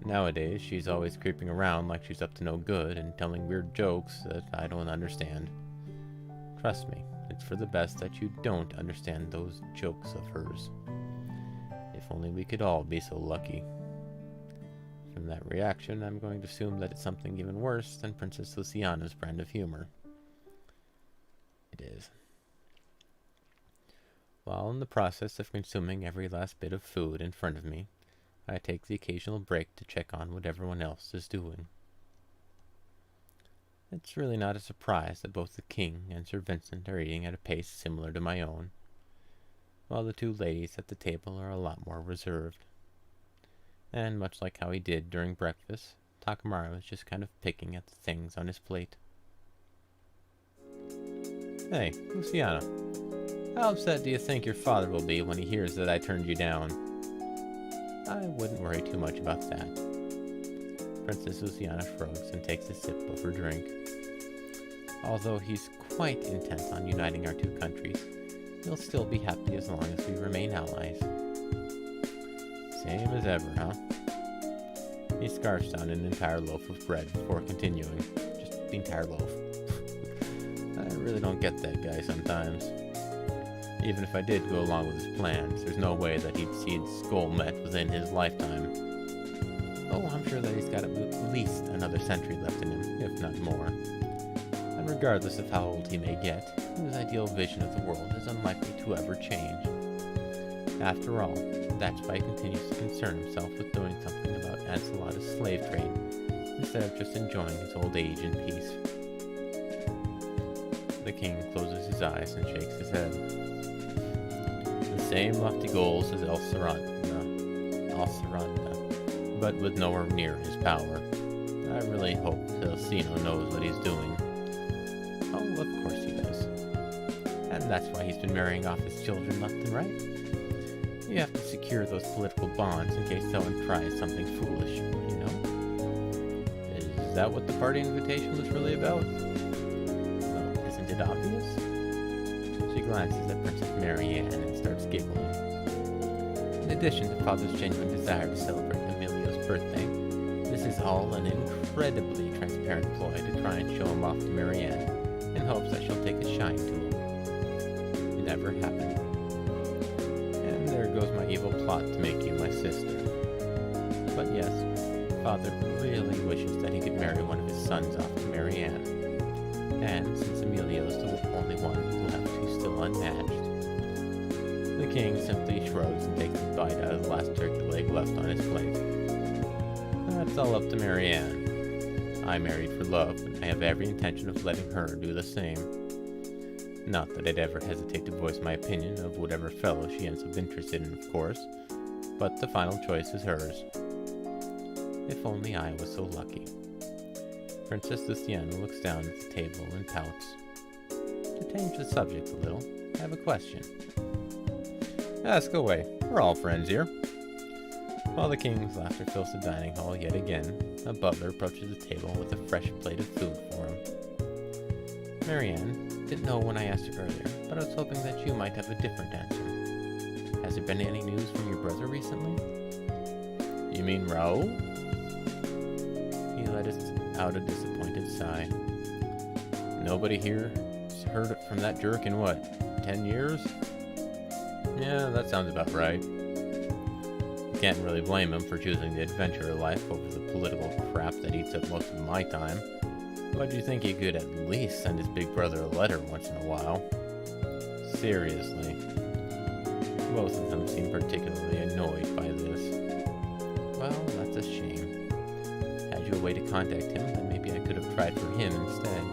Nowadays, she's always creeping around like she's up to no good and telling weird jokes that I don't understand. Trust me, it's for the best that you don't understand those jokes of hers. If only we could all be so lucky. From that reaction, I'm going to assume that it's something even worse than Princess Luciana's brand of humor. It is. While in the process of consuming every last bit of food in front of me, I take the occasional break to check on what everyone else is doing. It's really not a surprise that both the king and Sir Vincent are eating at a pace similar to my own, while the two ladies at the table are a lot more reserved. And much like how he did during breakfast, Takamaru is just kind of picking at the things on his plate. Hey, Luciana, how upset do you think your father will be when he hears that I turned you down? I wouldn't worry too much about that. Princess Luciana shrugs and takes a sip of her drink. Although he's quite intent on uniting our two countries, he'll still be happy as long as we remain allies. Same as ever, huh? He scarfs down an entire loaf of bread before continuing. Just the entire loaf. I really don't get that guy sometimes. Even if I did go along with his plans, there's no way that he'd see his goal met within his lifetime. Oh, I'm sure that he's got at least another century left in him, if not more. And regardless of how old he may get, his ideal vision of the world is unlikely to ever change. After all, that's why he continues to concern himself with doing something about Ancelot's slave trade, instead of just enjoying his old age in peace. The king closes his eyes and shakes his head. The same lofty goals as El Seranta, but with nowhere near his power. I really hope Celestino knows what he's doing. Oh, of course he does. And that's why he's been marrying off his children left and right. You have to secure those political bonds in case someone tries something foolish, you know? Is that what the party invitation was really about? Well, isn't it obvious? She glances at Princess Marianne and starts giggling. In addition to Father's genuine desire to celebrate Emilio's birthday, this is all an incredibly transparent ploy to try and show him off to Marianne in hopes that she'll take a shine to him. It never happened. And there goes my evil plot to make you my sister. But yes, Father really wishes that he could marry one of his sons off to Marianne. And since Emilio is the only one left who's still unmatched, the king simply shrugs and takes a bite out of the last turkey leg left on his plate. That's all up to Marianne. I married for love, and I have every intention of letting her do the same. Not that I'd ever hesitate to voice my opinion of whatever fellow she ends up interested in, of course, but the final choice is hers. If only I was so lucky. Princess Luciana looks down at the table and pouts. To change the subject a little, I have a question. Ask away. We're all friends here. While the king's laughter fills the dining hall yet again, a butler approaches the table with a fresh plate of food for him. Marianne, didn't know when I asked you earlier, but I was hoping that you might have a different answer. Has there been any news from your brother recently? You mean Raoul? He let out a disappointed sigh. Nobody here has heard it from that jerk in what, 10 years? Yeah, that sounds about right. Can't really blame him for choosing the adventurer life over the political crap that eats up most of my time. But do you think he could at least send his big brother a letter once in a while? Seriously. Both of them seem particularly annoyed by this. Well, that's a shame. Had you a way to contact him, then maybe I could have tried for him instead.